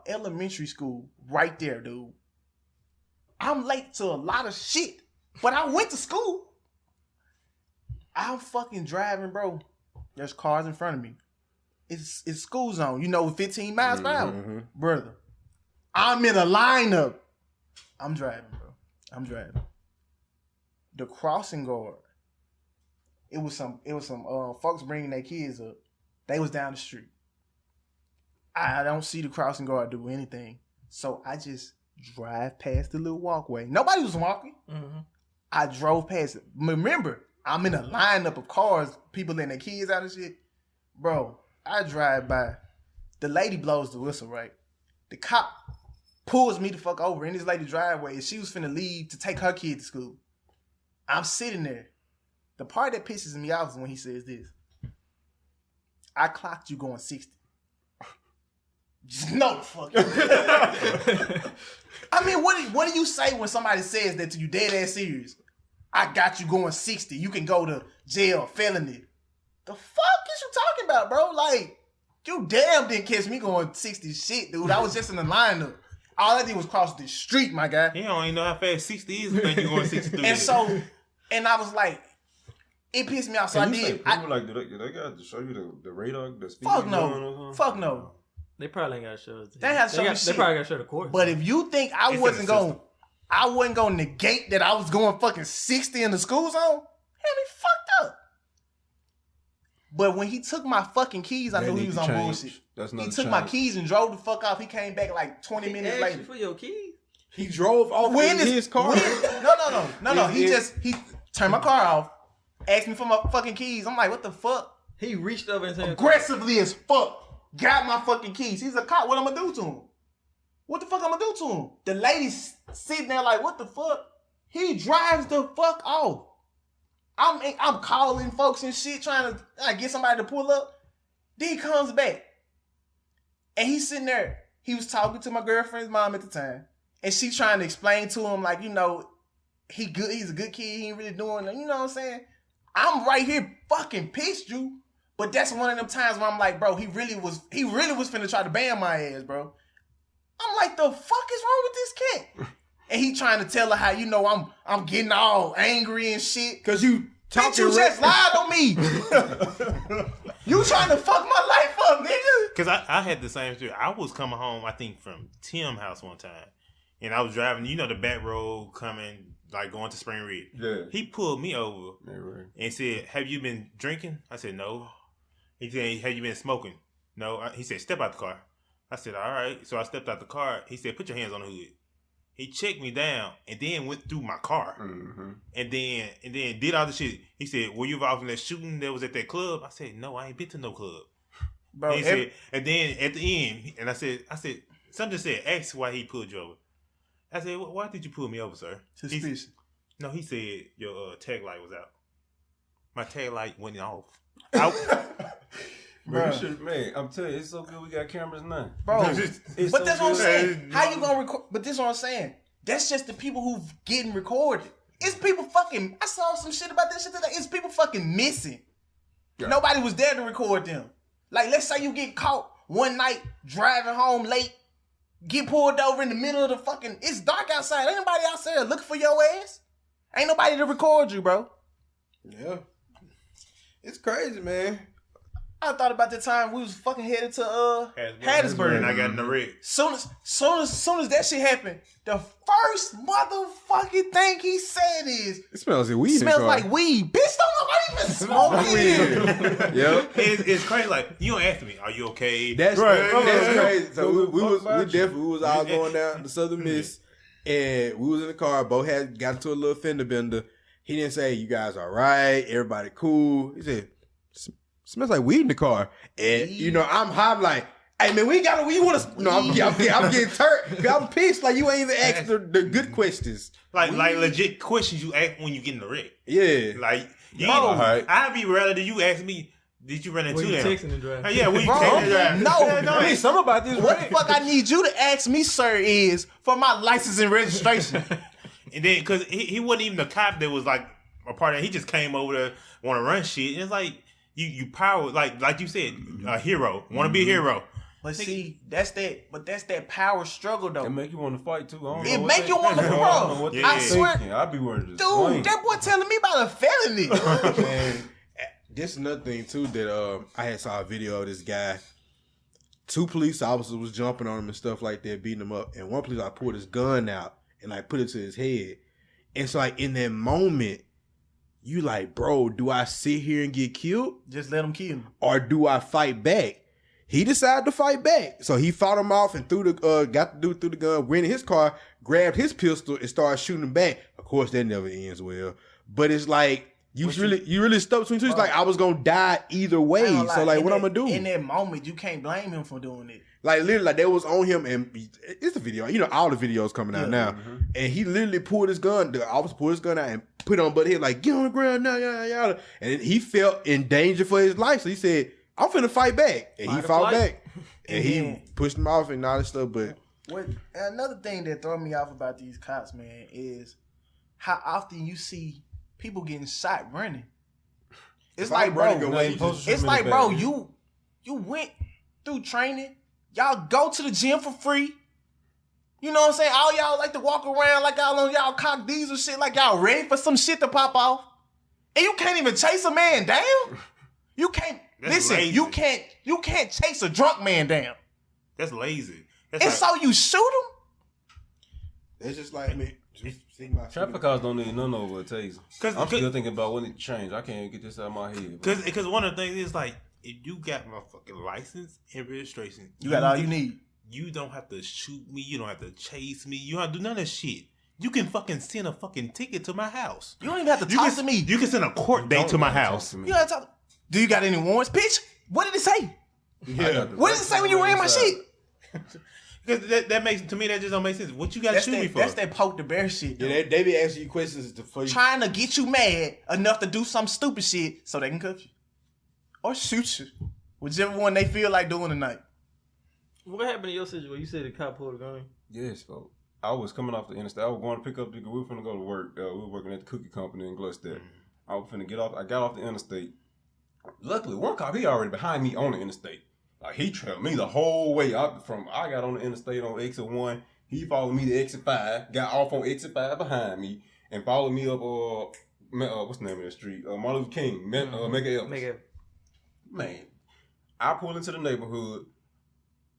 elementary school right there, dude. I'm late to a lot of shit, but I went to school. I'm fucking driving, bro. There's cars in front of me. It's school zone, 15 miles per hour, brother. I'm in a lineup. I'm driving, bro. I'm driving. The crossing guard. It was some folks bringing their kids up. They was down the street. I don't see the crossing guard do anything, so I just drive past the little walkway. Nobody was walking. Mm-hmm. I drove past it. Remember, I'm in a lineup of cars, people letting their kids out and shit. Bro, I drive by. The lady blows the whistle, right? The cop pulls me the fuck over in this lady's driveway, and she was finna leave to take her kid to school. I'm sitting there. The part that pisses me off is when he says this. I clocked you going 60. Just no fuck. I mean, what do you say when somebody says that to you dead ass serious? I got you going 60. You can go to jail, felony. The fuck is you talking about, bro? Like, you damn didn't catch me going 60 shit, dude. I was just in the lineup. All I did was cross the street, my guy. He don't even know how fast 60 is. Think you going 63. And so, and I was like, it pissed me off. So I did. People like, do they got to show you the radar, the speed? Fuck going no. or something? Fuck no. They probably ain't got to show us. They have to show me They shit. probably got to show the course. But if you think I It's in wasn't the going, I wasn't going to negate that I was going fucking 60 in the school zone, had me fucked up. But when he took my fucking keys, I That knew he need was to on change. bullshit. That's He another took my change. keys and drove the fuck off. He came back like 20 He minutes asked later. you for your keys. He drove off When in is his car. No. He turned my car off, asked me for my fucking keys. I'm like, what the fuck? He reached over and said, Aggressively as fuck. Got my fucking keys. He's a cop. What I'm gonna do to him? What the fuck I'm gonna do to him? The lady's sitting there like, what the fuck? He drives the fuck off. I'm calling folks and shit, trying to get somebody to pull up. Then he comes back. And he's sitting there. He was talking to my girlfriend's mom at the time. And she trying to explain to him, like, he's a good kid. He ain't really doing it. You know what I'm saying? I'm right here fucking pissed, you. But that's one of them times where I'm like, bro, he really was finna try to ban my ass, bro. I'm like, the fuck is wrong with this cat? And he trying to tell her how, I'm getting all angry and shit. Cause you Bitch, talking you just lied on me. You trying to fuck my life up, nigga. Because I had the same story. I was coming home, I think, from Tim's house one time. And I was driving, the back road coming, like going to Spring Ridge. Yeah. He pulled me over Yeah, right. and said, have you been drinking? I said, no. He said, have you been smoking? No. He said, step out the car. I said, all right. So I stepped out the car. He said, put your hands on the hood. He checked me down and then went through my car. Mm-hmm. And then did all the shit. He said, were you involved in that shooting that was at that club? I said, no, I ain't been to no club. Bro, And he said, and then at the end, and I said, something said, ask why he pulled you over. I said, why did you pull me over, sir? suspicious. No, he said your tag light was out. My tag light went off. Bro, you should, man, I'm telling you, it's so good we got cameras now. Bro, It's but so that's what I'm good. saying. How you gonna record? But this is what I'm saying. That's just the people who getting recorded. It's people fucking. I saw some shit about that shit today. It's people fucking missing. Yeah. Nobody was there to record them. Like, let's say you get caught one night driving home late, get pulled over in the middle of the fucking. It's dark outside. Ain't nobody outside looking for your ass. Ain't nobody to record you, bro. Yeah. It's crazy, man. I thought about the time we was fucking headed to And Hattiesburg. I got in the red. Soon as that shit happened, the first motherfucking thing he said is, It smells like weed. smells in the car. like weed. Bitch, don't nobody even smoke weed. Yep. It's crazy. Like, you don't ask me, are you okay? That's Right. That's crazy. So Go we fuck was about you. definitely we was all going down the Southern Miss, and we was in the car. Bo had got into a little fender bender. He didn't say, "You guys all right? Everybody cool?" He said, "Smells like weed in the car." And I'm high, I'm like, "Hey man, we got you want to?" No, I'm getting turned. 'Cause I'm pissed. Like you ain't even asked the good questions. Like legit questions you ask when you get in the wreck. Yeah. Like, you all right. I'd be rather than you ask me, did you run into Were you them? texting and driving? Yeah, when you Bro, texting and driving. no. I need something about this. What the fuck I need you to ask me, sir, is for my license and registration. And then, because he wasn't even the cop that was like a part of it. He just came over to want to run shit. And it's like, you power, like you said, a hero. Want to be a hero. But see, that's that power struggle though. It make you want to fight too. I don't It know what make they- you wanna I don't bro. know what they I swear- thinking. I be worried. Dude, that boy telling me about a felony. Man, this is another thing too that I had saw a video of this guy. 2 police officers was jumping on him and stuff like that, beating him up. And one police officer pulled his gun out and like put it to his head. And so like in that moment, you like, bro, do I sit here and get killed Just let him kill me. or do I fight back? He decided to fight back. So he fought him off and threw the got the dude through the gun, ran in his car, grabbed his pistol and started shooting him back. Of course, that never ends well. But it's like you really stuck between two. It's like I was gonna die either way. I ain't gonna So lie, like, in what that- I'm gonna do? In that moment, you can't blame him for doing it. Like literally, like they was on him, and it's a video. All the videos coming out now, and he literally pulled his gun. The officer pulled his gun out and put it on Buddy head, like get on the ground now, yada yada. And he felt in danger for his life, so he said, "I'm finna fight back," and he Fight or fought flight. back, and he pushed him off and all this stuff. But What another thing that throw me off about these cops, man, is how often you see people getting shot running. It's like, bro, it's like, bro, you went through training. Y'all go to the gym for free. You know what I'm saying? All y'all like to walk around like y'all on y'all cock diesel shit, like y'all ready for some shit to pop off. And you can't even chase a man down. You can't That's listen. lazy. You can't chase a drunk man down. That's lazy. That's And like, so you shoot him. it's just like Traffic cars don't need none over a taser. 'Cause- I'm still thinking about when it changed. I can't get this out of my head. bro. Because one of the things is like, if you got my fucking license and registration, You got all you need. You don't have to shoot me. You don't have to chase me. You don't have to do none of that shit. You can fucking send a fucking ticket to my house. You don't even have to You talk can, to me. You can send a court date to my house. You don't have to talk. Do you got any warrants, bitch? What did it say? Yeah. What did it say when you ran my shit? Because that makes, to me, that just don't make sense. What you got to shoot me for? That's that poke the bear shit. Yeah, they be asking you questions for you. Trying to get you mad enough to do some stupid shit so they can cuff you. Or shoot you. Whichever one they feel like doing tonight. What happened in your situation? You said the cop pulled a gun. Yes, folks. I was coming off the interstate. I was going to pick up the. We were finna go to work. We were working at the cookie company in Gloucester. I was finna get off. I got off the interstate. Luckily, one cop, he already behind me on the interstate. Like, he trailed me the whole way up from. I got on the interstate on exit 1. He followed me to exit 5. Got off on exit 5 behind me and followed me up. What's the name of the street? Martin Luther King. Mega Evans. Man, I pulled into the neighborhood.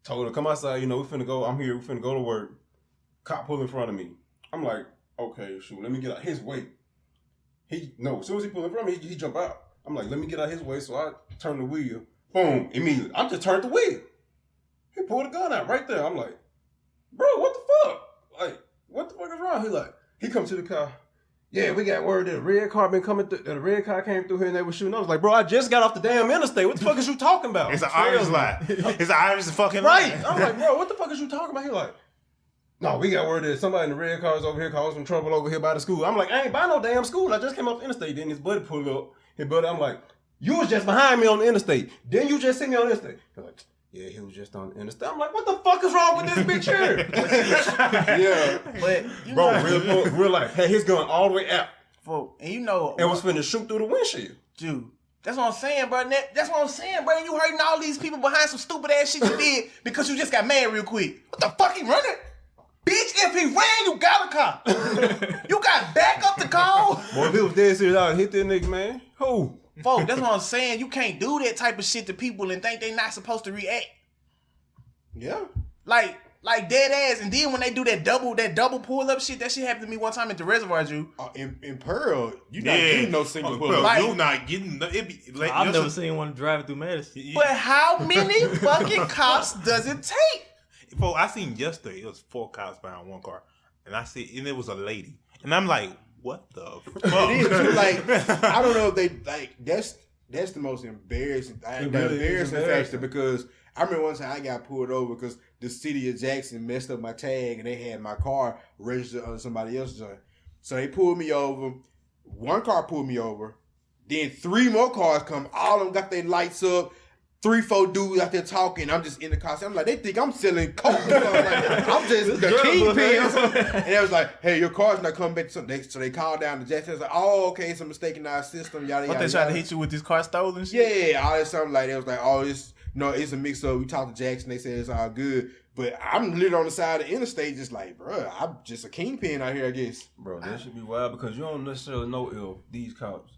Told her, come outside, we finna go. I'm here, we finna go to work. Cop pulled in front of me. I'm like, okay, shoot, let me get out his way. As soon as he pulled in front of me, he jumped out. I'm like, let me get out his way, so I turn the wheel. Boom, immediately. I just turned the wheel. He pulled a gun out right there. I'm like, bro, what the fuck? Like, what the fuck is wrong? He come to the car. Yeah, we got word that a red car been coming through. That a red car came through here and they were shooting. I was like, bro, I just got off the damn interstate. What the fuck is you talking about? It's an Irish lie. It's an Irish fucking Right. lie. I'm like, bro, what the fuck is you talking about? He like, no, we got word that somebody in the red car is over here causing trouble over here by the school. I'm like, I ain't by no damn school. I just came off the interstate. Then his buddy pulled up. His buddy, I'm like, you was just behind me on the interstate. Then you just see me on the interstate. He's like, yeah, he was just on the interstate. I'm like, what the fuck is wrong with this bitch here? Yeah. But, Bro, real life. Had his gun all the way out. And you know, And was finna shoot through the windshield. dude, that's what I'm saying, bro. That's what I'm saying, bro. You hurting all these people behind some stupid ass shit you did because you just got mad real quick. What the fuck he running? Bitch, if he ran, you got a cop. You got back up the call. Boy, if he was dead serious, I would hit that nigga, man. Who? Folks, that's what I'm saying. You can't do that type of shit to people and think they not supposed to react. Yeah. Like dead ass. And then when they do that double pull up shit, that shit happened to me one time at the reservoir, Drew. In Pearl, you not getting no single bro, pull. Like- you're not getting. It be, like, I've your never seen one driving through Madison. But how many fucking cops does it take? Folks, I seen yesterday. It was 4 cops behind one car, and and it was a lady, and I'm like, what the fuck? It is too, like, I don't know if they like that's the most embarrassing It the really is embarrassing embarrassing. factor, because I remember one time I got pulled over because the city of Jackson messed up my tag and they had my car registered under somebody else's name. So they pulled me over. One car pulled me over. Then 3 more cars come. All of them got their lights up. 3-4 dudes out there talking. I'm just in the car. I'm like, they think I'm selling coke. I'm just the kingpin. And they was like, hey, your car's not coming back. So they called down to Jackson. I was like, oh, okay, it's a mistake in our system. Yada, What, yada, they tried to yada. hit you with this car stolen shit? Yeah, all that something like that. It was like, oh, it's a mix up. We talked to Jackson. They said it's all good. But I'm literally on the side of the interstate just like, bro, I'm just a kingpin out here, I guess. Bro, that should be wild because you don't necessarily know if these cops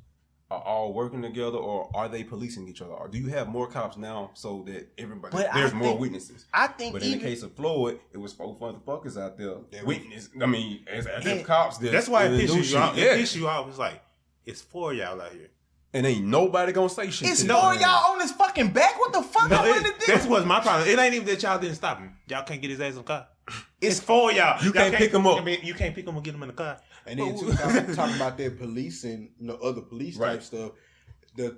are all working together or are they policing each other? Or do you have more cops now so that everybody, But there's I more think- witnesses? I think But in the even case of Floyd, it was 4 motherfuckers out there. That Witness. I mean, as And cops. That's why it do pisses you shit. off. Yeah. It pisses you off. It's like, it's 4 y'all out here. And ain't nobody gonna say shit. it's to for them. y'all on his fucking back. What the fuck No, I want to do? that's what's my problem. It ain't even that y'all didn't stop him. Y'all can't get his ass in the car. It's for y'all. You can't pick him up. I mean, you can't pick him and get him in the car. And then too, talking about that policing, other police Right. type stuff. The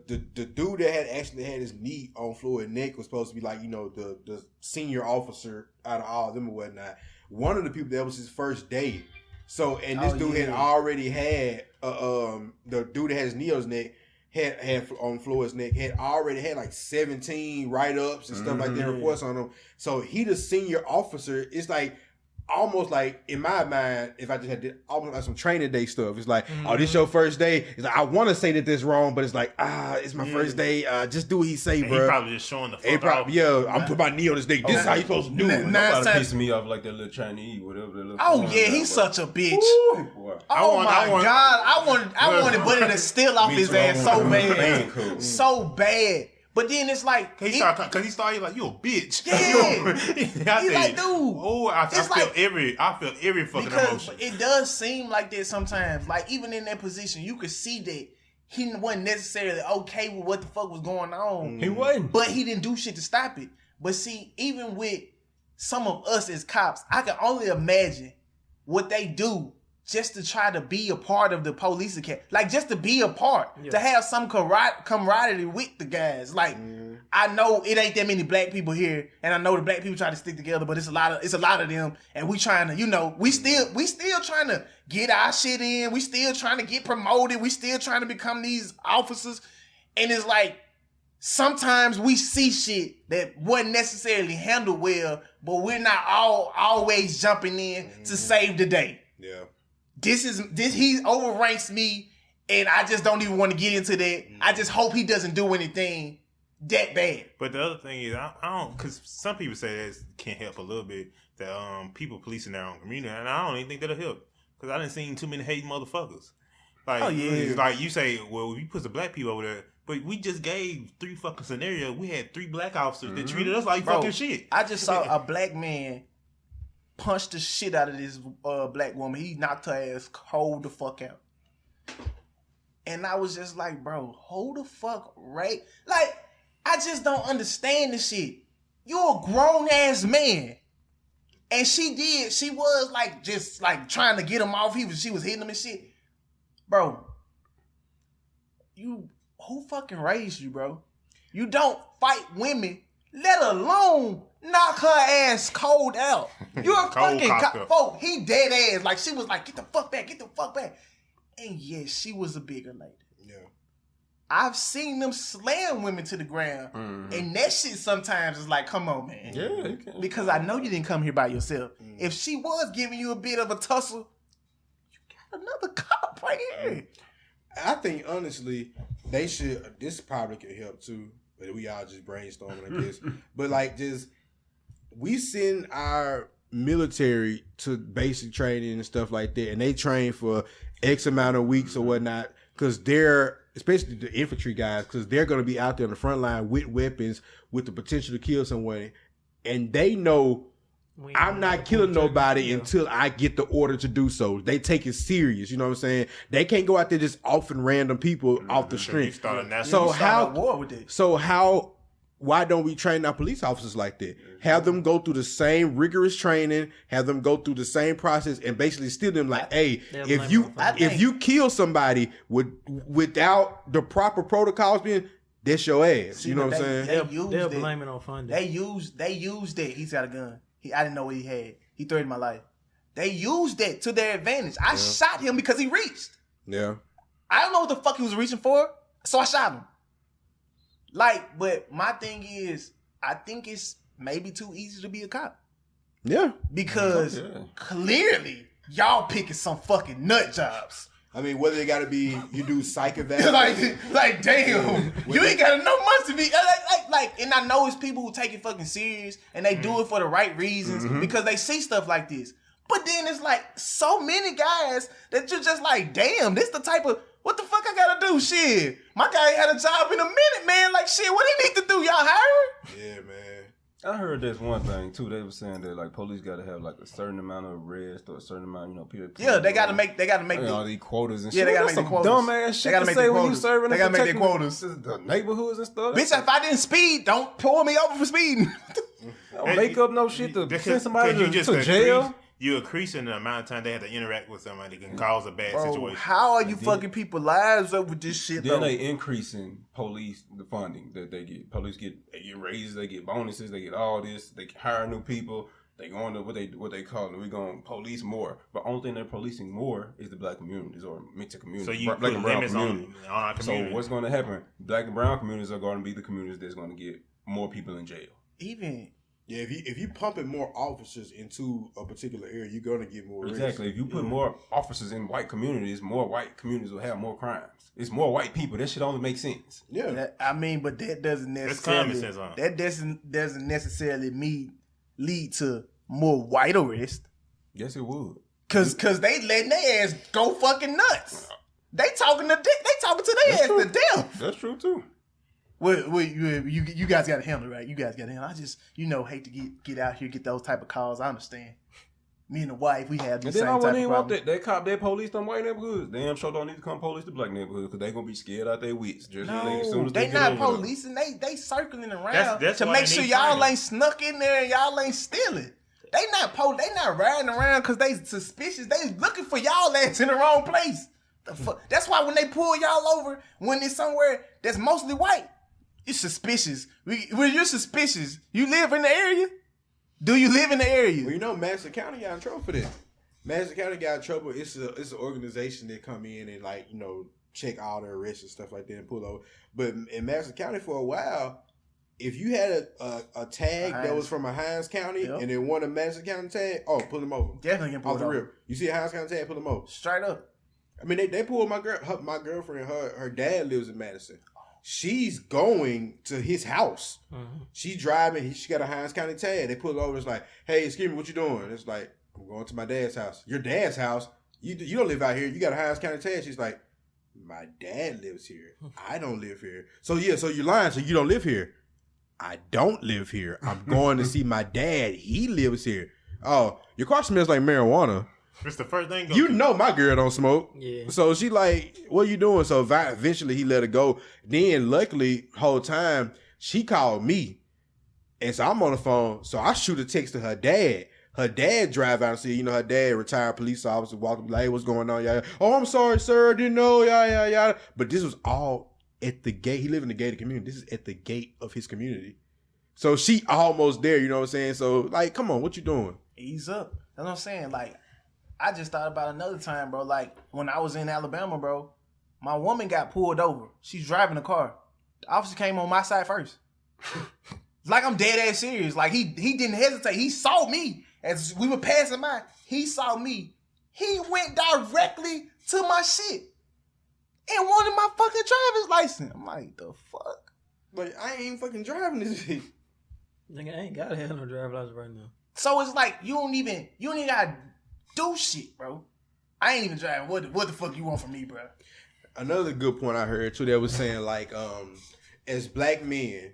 dude that had actually had his knee on Floyd's neck was supposed to be like, the senior officer out of all of them or whatnot. One of the people that was his first day. So, and this dude had already had the dude that had his knee on his neck had on Floyd's neck had already had like 17 write-ups and stuff like that, reports on him. So he the senior officer. It's like almost like in my mind, if I just had almost like some training day stuff. It's like, oh, this your first day. It's like I want to say that this wrong, but it's like, it's my first day. Just do what he say, And bro. he probably just showing the fuck He probably, I'm putting my knee on his neck. This is how you supposed to do it. Nobody pissing me off like that little Chinese, whatever that little. Oh foreign yeah, guy, he's boy. such a bitch. Ooh, boy. Oh I want- God, I wanted Buddy to steal off Me his too. ass so I want bad, Cool. so bad. But then it's like Cause he started like, you a bitch. Yeah. I He's like, dude. Oh, I feel like- every fucking because emotion. it does seem like that sometimes. Like even in that position, you could see that he wasn't necessarily okay with what the fuck was going on. He wasn't. But he didn't do shit to stop it. But see, even with some of us as cops, I can only imagine what they do just to try to be a part of the police academy. Like, just to be a part. Yeah. To have some camaraderie with the guys. Like, I know it ain't that many black people here, and I know the black people try to stick together, but it's a lot of them, and we trying to, you know, we still trying to get our shit in. We still trying to get promoted. We still trying to become these officers. And it's like, sometimes we see shit that wasn't necessarily handled well, but we're not always jumping in to save the day. Yeah. He overranks me, and I just don't even want to get into that. I just hope he doesn't do anything that bad. But the other thing is, I don't, because some people say that can't help a little bit, that people policing their own community, and I don't even think that'll help, because I done seen too many hating motherfuckers. Like, Oh, yeah. it's like you say, well, we put the black people over there, but we just gave 3 fucking scenarios. We had 3 black officers that treated us like Bro, fucking shit. I just saw a black man punch the shit out of this black woman. He knocked her ass cold the fuck out. And I was just like, bro, hold the fuck right. Like, I just don't understand this shit. You're a grown ass man. And she was like, just like trying to get him off. She was hitting him and shit. Bro, who fucking raised you, bro? You don't fight women, let alone knock her ass cold out. You're a Cold fucking cocked up. folk. He dead ass. Like, she was like, get the fuck back, get the fuck back. And yes, she was a bigger lady. Yeah. I've seen them slam women to the ground. And that shit sometimes is like, come on, man. Yeah, you can. Because I know you didn't come here by yourself. If she was giving you a bit of a tussle, you got another cop right here. I think honestly, they should. This probably could help too. But we all just brainstorming, I guess. But like, just we send our military to basic training and stuff like that, and they train for X amount of weeks or whatnot, because they're, especially the infantry guys, because they're going to be out there on the front line with weapons, with the potential to kill someone, and they know I'm not killing nobody until I get the order to do so. They take it serious, you know what I'm saying? They can't go out there just offing random people off the street. Why don't we train our police officers like that? Have them go through the same rigorous training, have them go through the same process, and basically steal them like, hey, if you kill somebody without the proper protocols being, that's your ass. You know what I'm saying? They'll blame it on funding. They used that. He's got a gun. I didn't know what he had. He threatened my life. They used that to their advantage. I shot him because he reached. Yeah. I don't know what the fuck he was reaching for, so I shot him. Like, but my thing is, I think it's maybe too easy to be a cop. Yeah. Because clearly, y'all picking some fucking nut jobs. I mean, whether they got to be, you do psych evaluation. like, damn, you ain't got enough money to be like. And I know it's people who take it fucking serious and they do it for the right reasons because they see stuff like this. But then it's like so many guys that you're just like, damn, this the type of, what the fuck I gotta do? Shit, my guy ain't had a job in a minute, man. Like, shit, what he need to do? Y'all hiring? Yeah, man. I heard this one thing too. They were saying that like police got to have like a certain amount of arrest or a certain amount, people. Yeah, they got to make all these quotas and yeah, shit. they got to make the quotas. Dumbass shit They gotta to make say the when you quotas. serving. They got to make their protecting quotas. the neighborhoods and stuff. Bitch, if I didn't speed, don't pull me over for speeding. Don't make up no shit to send somebody to jail. You're increasing the amount of time they have to interact with somebody that can cause a bad situation. How are you fucking people's lives up with this shit? Then though? they increasing police the funding that they get. Police get raises, they get bonuses, they get all this. They hire new people. They go into what they call it. We're going to police more, but only thing they're policing more is the black communities or mixed communities. So you black put and brown limits community. on our community. So what's going to happen? Black and brown communities are going to be the communities that's going to get more people in jail. Yeah, if you pumping more officers into a particular area, you're gonna get more Exactly. risk. If you put more officers in white communities, more white communities will have more crimes. It's more white people. That shit only makes sense. Yeah. But that doesn't That's common necessarily sense on it. that doesn't necessarily lead to more white arrest. Yes, it would. Cause they letting their ass go fucking nuts. They talking to their ass to death. That's true too. Well, you guys got to handle it, right? You guys got to handle it. I just, hate to get out here, get those type of calls. I understand. Me and the wife, we have the And same then I type wouldn't of even want problem. that cop, that police them white neighborhoods. Damn sure don't need to come police the black neighborhoods because they gonna be scared out their wits. Just as soon No, as they get not over there. policing. They circling around That's to why make they sure need y'all training. ain't snuck in there and y'all ain't stealing. They not riding around because they suspicious. They looking for y'all ass in the wrong place. The fuck? That's why when they pull y'all over, when it's somewhere that's mostly white, it's suspicious. When you're suspicious, you live in the area. Do you live in the area? Well, Madison County got in trouble for that. Madison County got in trouble. It's an organization that come in and check all the arrests and stuff like that and pull over. But in Madison County for a while, if you had a tag that was from a Hines County and then one a Madison County tag, pull them over. Definitely can pull Off the over. rip. You see a Hines County tag, pull them over. Straight up. I mean, they pulled my girlfriend. Her dad lives in Madison. She's going to his house. Mm-hmm. She's driving. She got a Hines County tag. They pull her over. It's like, hey, excuse me, what you doing? It's like, I'm going to my dad's house. Your dad's house? You don't live out here. You got a Hines County tag. She's like, my dad lives here. I don't live here. So you're lying. So you don't live here. I don't live here. I'm going to see my dad. He lives here. Oh, your car smells like marijuana. It's the first thing. You know my girl don't smoke. Yeah. So she like, what you doing? So eventually he let her go. Then luckily, whole time, she called me. And so I'm on the phone. So I shoot a text to her dad. Her dad drive out and see, her dad, retired police officer, walking like, hey, what's going on? Yeah. Oh, I'm sorry, sir. I didn't know. Yeah. But this was all at the gate. He lived in the gated community. This is at the gate of his community. So she almost there, you know what I'm saying? So, like, come on, what you doing? Ease up. That's what I'm saying. Like, I just thought about another time, bro. Like, when I was in Alabama, bro, my woman got pulled over. She's driving the car. The officer came on my side first. Like, I'm dead ass serious. Like, he didn't hesitate. He saw me as we were passing by. He saw me. He went directly to my shit and wanted my fucking driver's license. I'm like, the fuck? Like, I ain't fucking driving this shit. Nigga, I ain't gotta have no driver's license right now. So it's like, you don't even gotta do shit, bro. I ain't even driving. What the fuck you want from me, bro? Another good point I heard too that was saying like, as black men,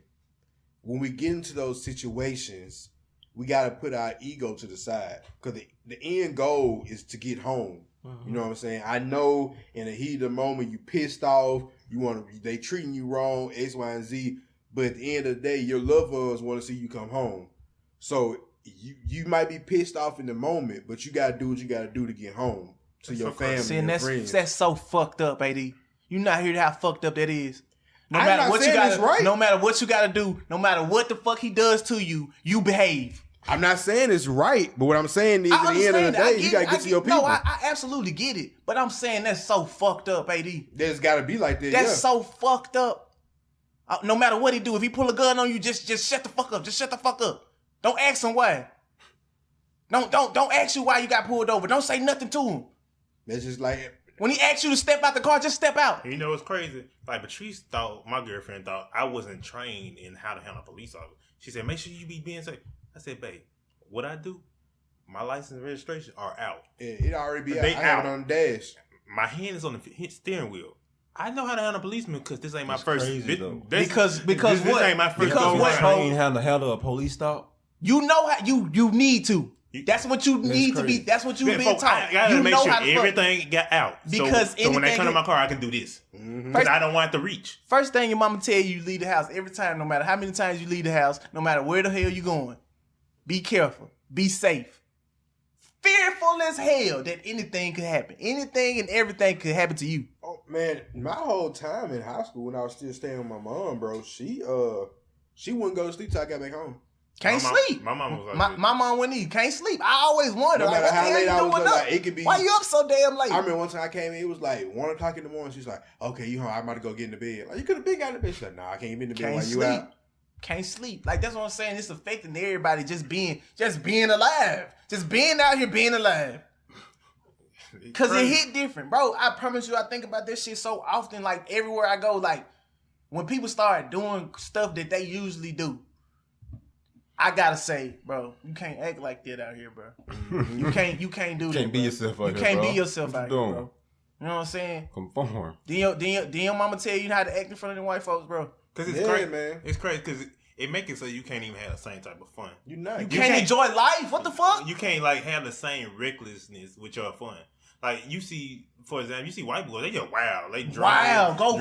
when we get into those situations, we gotta put our ego to the side because the end goal is to get home. You know what I'm saying? I know in the heat of the moment you pissed off, they treating you wrong, X, Y, and Z. But at the end of the day, your loved ones want to see you come home. So you might be pissed off in the moment, but you gotta do what you gotta do to get home to your family See, and and friends. that's so fucked up, AD. You not hear how fucked up that is. No I'm matter not what you saying gotta, it's right. no matter what you gotta do, no matter what the fuck he does to you, you behave. I'm not saying it's right, but what I'm saying is at the end of the day, you gotta get to your people. No, I absolutely get it, but I'm saying that's so fucked up, AD. There's gotta be like that. That's yeah. so fucked up. No matter what he do, if he pull a gun on you, just shut the fuck up. Just shut the fuck up. Don't ask him why. Don't ask you why you got pulled over. Don't say nothing to him. That's just like When he asks you to step out the car, just step out. You know what's crazy? Like Patrice my girlfriend thought I wasn't trained in how to handle a police officer. She said, make sure you be being safe. I said, babe, what I do, my license and registration are out. it already be out. They I have out. it on the dash. My hand is on the steering wheel. I know how to handle a policeman because this ain't my That's first. crazy, though. Because this what? ain't my first Because go what, around. bro? Train how to handle a police stop. You know how you need to. That's what you need to be. crazy. That's what you Yeah, being folks, taught. I gotta You make know sure how to fuck. everything got out. Because so when they anything come to can- my car, I can do this. Because I don't want to reach. First thing your mama tell you leave the house every time, no matter how many times you leave the house, no matter where the hell you going. Be careful. Be safe. Fearful as hell that anything could happen. Anything and everything could happen to you. Oh man, my whole time in high school when I was still staying with my mom, bro, she wouldn't go to sleep till I got back home. Can't My mom- sleep. my mom was like my this. mom wouldn't either. Can't sleep. I always wonder. No like, matter what the how hell late you I was doing up, up? like, it could be- Why you up so damn late? I remember one time I came in, it was like 1:00 in the morning. She's like, "Okay, you home? I'm about to go get in the bed." Like, you could have been got in the bed. She's like, "Nah, I can't get in the bed Can't while you sleep. out." Can't sleep. Like, that's what I'm saying. It's affecting everybody just being alive. Just being out here being alive. Cause it hit different. Bro, I promise you, I think about this shit so often, like everywhere I go, like when people start doing stuff that they usually do, I gotta say, bro, you can't act like that out here, bro. You can't do that. Can't be bro. yourself out You here, can't bro. be yourself What out you here, doing? bro. You know what I'm saying? Conform. Then your mama tell you how to act in front of the white folks, bro. Because it's Yeah, crazy, man. It's crazy because it makes it so you can't even have the same type of fun. You're not. You can't enjoy life. What the fuck? You can't like have the same recklessness with your fun. Like you see, for example, you see white boys, they just wild, they drunk, Wild, go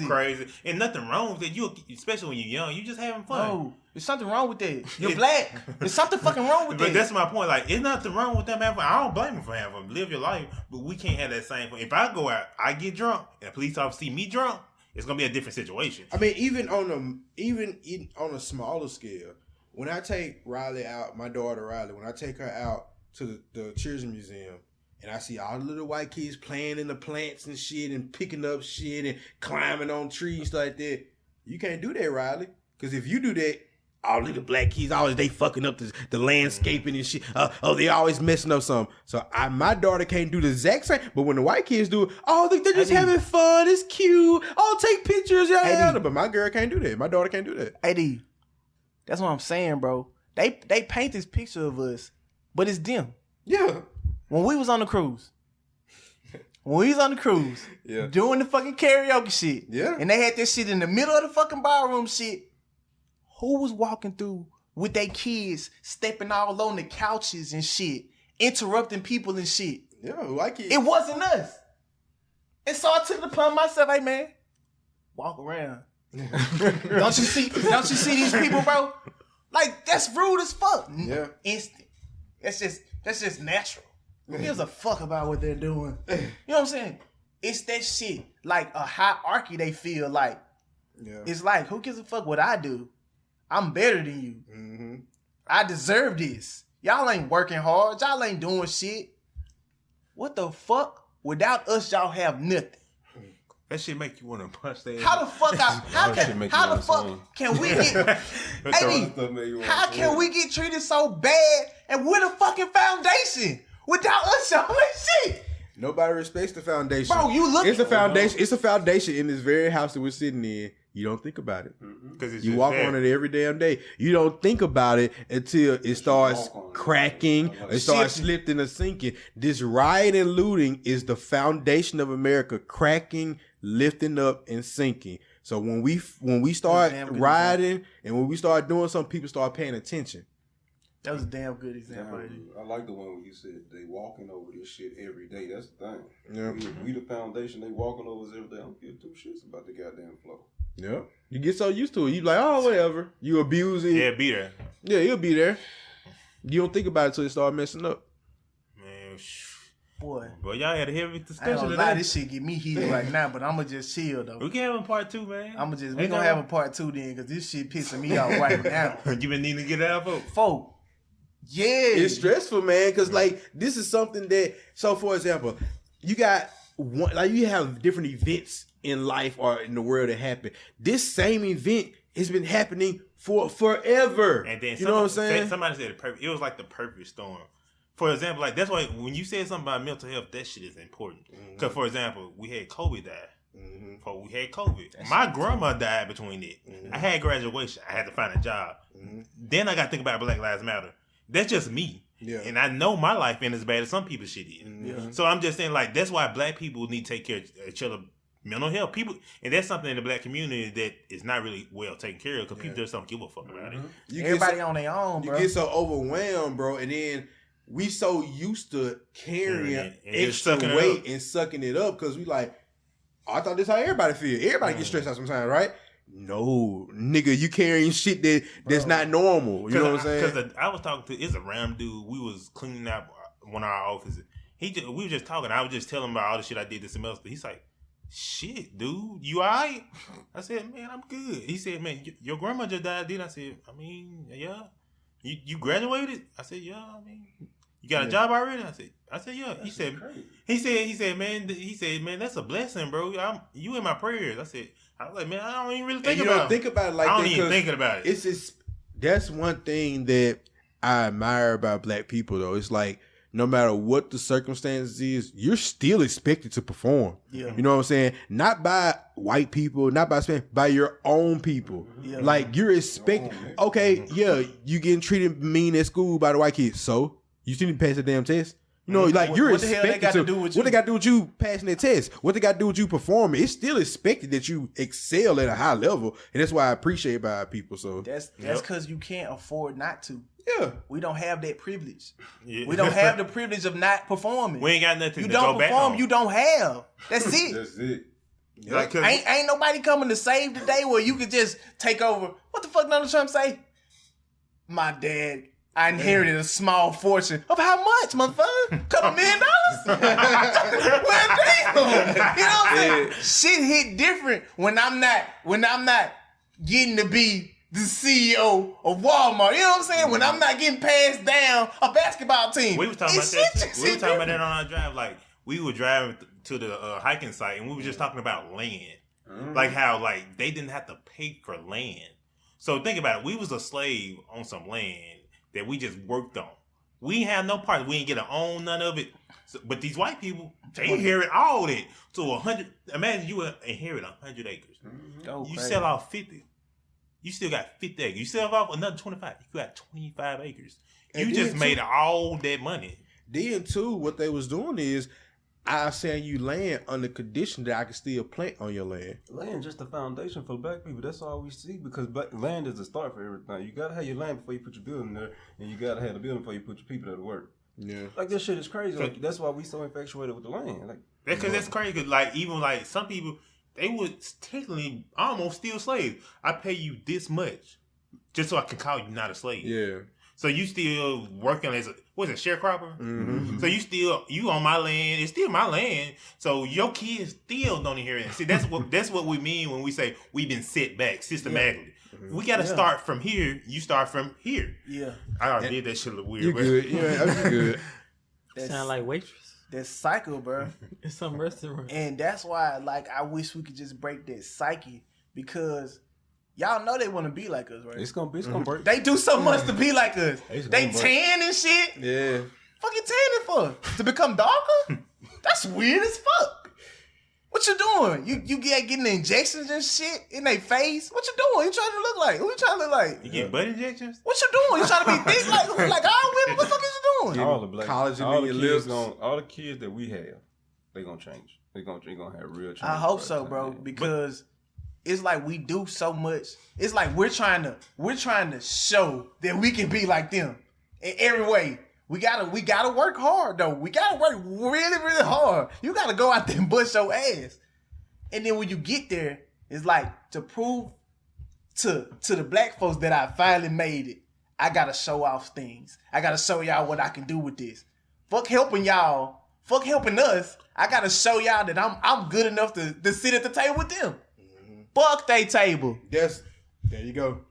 crazy. and nothing wrong with that. You, especially when you're young, you just having fun. No, there's something wrong with that. You're black. There's something fucking wrong with But that. that's my point. Like, there's nothing wrong with them having fun. I don't blame them for having fun. Live your life, but we can't have that same fun. If I go out, I get drunk, and a police officer see me drunk, it's gonna be a different situation. I mean, even on a smaller scale, when I take Riley out, my daughter Riley, when I take her out to the Children's Museum, and I see all the little white kids playing in the plants and shit and picking up shit and climbing on trees like that, you can't do that, Riley. Because if you do that, all little black kids always they fucking up the landscaping and shit. They always messing up something. So my daughter can't do the exact same. But when the white kids do it, they're just having fun. It's cute. Take pictures. Yeah. But my girl can't do that. My daughter can't do that. AD, that's what I'm saying, bro. They paint this picture of us, but it's them. Yeah. When we was on the cruise, Yeah. doing the fucking karaoke shit, Yeah. and they had this shit in the middle of the fucking ballroom shit, who was walking through with their kids, stepping all on the couches and shit, interrupting people and shit? Yeah, white kids. It wasn't us. And so I took it upon myself, hey man, walk around. Don't you see these people, bro? Like, that's rude as fuck. Yeah. Instant. That's just natural. Who gives a fuck about what they're doing? You know what I'm saying? It's that shit, like a hierarchy they feel like. Yeah. It's like, who gives a fuck what I do? I'm better than you. Mm-hmm. I deserve this. Y'all ain't working hard. Y'all ain't doing shit. What the fuck? Without us, y'all have nothing. That shit make you want to punch their How the fuck? How the fuck can we get? Hey, how can we get treated so bad and we're the fucking foundation? Without us, y'all ain't shit. Nobody respects the foundation. Bro, you look. It's a foundation. It's a foundation in this very house that we're sitting in. You don't think about it. because You walk on it every damn day. You don't think about it until it starts cracking, it starts slipping or sinking. This riot and looting is the foundation of America cracking, lifting up, and sinking. So when we start rioting and when we start doing something, people start paying attention. That was a damn good example. I like the one where you said they walking over this shit every day. That's the thing. Yeah. We the foundation. They walking over us every day. I don't give two shits about the goddamn flow. Yeah. You get so used to it. You like, whatever. You abuse it. Yeah, be there. Yeah, he'll be there. You don't think about it until it start messing up. Man, Boy, y'all had a heavy I ain't discussion gonna today. lie, this shit get me heated right now, but I'ma just chill though. We can have a part 2, man. We gonna have a part 2 then, cause this shit pissing me off right now. You been needing to get out, folks. Folk, yeah, It's stressful, man, because like this is something that. So, for example, you got you have different events in life or in the world that happen. This same event has been happening for forever. And then you know what I'm saying? Somebody said it was like the perfect storm. For example, like that's why when you said something about mental health, that shit is important. Because for example, we had Kobe die. Before we had COVID, my grandma died between it. I had graduation. I had to find a job. Then I got to think about Black Lives Matter. That's just me. Yeah. And I know my life ain't as bad as some people's shit is. Yeah. So I'm just saying, like, that's why black people need to take care of each other mental health. People, and that's something in the black community that is not really well taken care of because people just don't give a fuck about it. everybody on their own, bro. You get so overwhelmed, bro, and then we so used to carrying And extra sucking it weight up. and sucking it up because we like, I thought this how everybody feel. Everybody get stressed out sometimes, right? No, nigga, you carrying shit that's not normal. You know what I'm saying? Because I was talking to, it's a random dude. We was cleaning out one of our offices. We were just talking. I was just telling him about all the shit I did this semester. He's like, shit, dude, you all right? I said, man, I'm good. He said, man, your grandma just died, didn't I? Said, I mean, yeah. You graduated? I said, yeah. I mean, you got a job already? I said, yeah. He said, man, that's a blessing, bro. You in my prayers. I was like, man, I don't even really think you about it. don't think about it like I that. don't even 'cause thinking about it. It's just, that's one thing that I admire about black people, though. It's like, no matter what the circumstances is, you're still expected to perform. Yeah. You know what I'm saying? Not by white people, not by Spanish, by your own people. Yeah. Like, you're expected. Okay, yeah, you getting treated mean at school by the white kids. So, you still need to pass the damn test. You You know, like you're what the hell they expected got to do with What you? they got to do with you passing that test? What they got to do with you performing? It's still expected that you excel at a high level, and that's why I appreciate by people. So That's because you can't afford not to. yeah, We don't have that privilege. Yeah. We don't have the privilege of not performing. We ain't got nothing You to don't go back perform, on. you don't have. That's it. That's it. Like, 'cause Ain't nobody coming to save the day where you could just take over. What the fuck Donald Trump say? My dad, I inherited a small fortune. Of how much, motherfucker? $2 million? Well, damn. You know what I'm saying? Shit hit different when I'm not getting to be the CEO of Walmart. You know what I'm saying? When I'm not getting passed down a basketball team. we was talking about Shit that. just We were hit talking about different. that on our drive. Like we were driving to the hiking site, and we were just talking about land, like how like they didn't have to pay for land. So think about it. We was a slave on some land that we just worked on. We ain't have no part. We ain't get to own none of it. So, but these white people, they inherit all that. So 100. Imagine you inherit 100 acres. Go You crazy. sell off 50. You still got 50 acres. You sell off another 25. You got 25 acres. You And just then, made too- all that money. then too, what they was doing is I send you land under condition that I can still plant on your land. Land just the foundation for black people. That's all we see because land is the start for everything. You gotta have your land before you put your building there, and you gotta have the building before you put your people there to work. Yeah. Like this shit is crazy. Like that's why we so infatuated with the land. Like Because that's crazy. Cause like even like some people, they would technically almost steal slaves. I pay you this much just so I can call you not a slave. Yeah. So you still working as a what's it, sharecropper? Mm-hmm. So you on my land. It's still my land. So your kids still don't inherit it. See, that's what we mean when we say we've been set back systematically. We got to start from here. You start from here. Yeah. I already did that shit a little weird. You but- good? Yeah, you good. Sound like waitress. That's cycle, bro. It's some restaurant. And that's why, like, I wish we could just break that psyche because y'all know they want to be like us, right? it's gonna break. They do so much to be like us. It's They gonna break. tan and shit. Yeah. Fucking tanning for? To become darker? That's weird as fuck. What you doing? You getting the injections and shit in their face? What you doing? You trying to look like? Who you trying to look like? You get butt injections? What you doing? You trying to be thick like all women? What the fuck is you doing? all the black, Collagen all in the your kids lips. all the kids that we have, they gonna change. They gonna have real change. I hope so, bro, because it's like we do so much. It's like we're trying to show that we can be like them in every way. We gotta work hard though. We gotta work really, really hard. You gotta go out there and bust your ass. And then when you get there, it's like to prove to the black folks that I finally made it. I gotta show off things. I gotta show y'all what I can do with this. Fuck helping y'all. Fuck helping us. I gotta show y'all that I'm good enough to sit at the table with them. Fuck they table. There you go.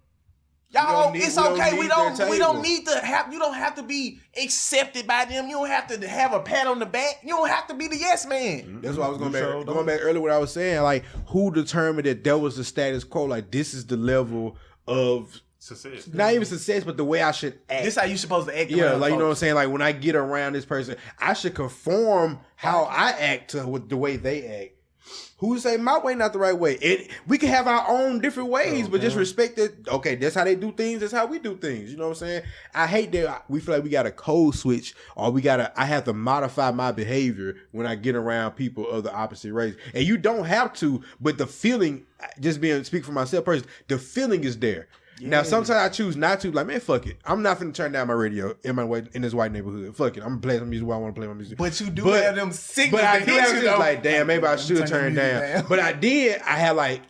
Y'all, don't need- it's we don't okay. need We their don't. We don't table. need to have. You don't have to be accepted by them. You don't have to have a pat on the back. You don't have to be the yes man. That's what I was going You back. Going back earlier, what I was saying, like, who determined that there was the status quo? Like, this is the level of Success. not even success, but the way I should act. This how you supposed to act. Yeah, around like you know what I'm folks. saying. Like when I get around this person, I should conform how I act to with the way they act. Who say my way not the right way? We can have our own different ways, but just respect that. Okay, that's how they do things. That's how we do things. You know what I'm saying? I hate that we feel like we got a code switch, or I have to modify my behavior when I get around people of the opposite race. And you don't have to, but the feeling, just speak for myself personally, the feeling is there. Now, sometimes I choose not to. Like, man, fuck it. I'm not finna turn down my radio in this white neighborhood. Fuck it. I'm gonna play some music where I want to play my music. But you do have them signals. But I that do hit have you, this though. like, damn, maybe I Let me should turn turn the down. music down. But I did. I had like,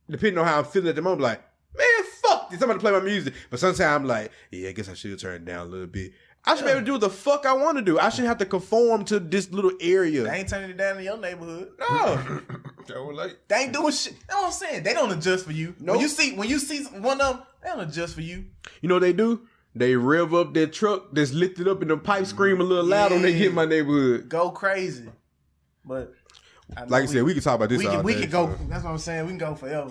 depending on how I'm feeling at the moment, like, man, fuck this. I'm gonna play my music. But sometimes I'm like, yeah, I guess I should turn it down a little bit. I should be able to do what the fuck I want to do. I shouldn't have to conform to this little area. They ain't turning it down in your neighborhood. No. That was like They ain't doing shit. You know what I'm saying? They don't adjust for you. Nope. When you see one of them, they don't adjust for you. You know what they do? They rev up their truck that's lifted up and the pipe scream a little loud when they hit my neighborhood. Go crazy. But know Like I said, we can talk about this all we day, can go. so. That's what I'm saying. We can go forever.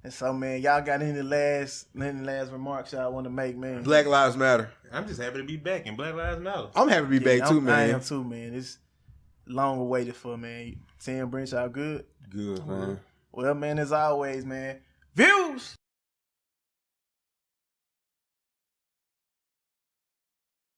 And so, man, y'all got any last remarks y'all want to make, man? Black Lives Matter. I'm just happy to be back in Black Lives Matter. I'm happy to be back too, I man. am too, man. It's long awaited for, man. Sam Brenshaw, good. good, man. Well, man, as always, man. Views.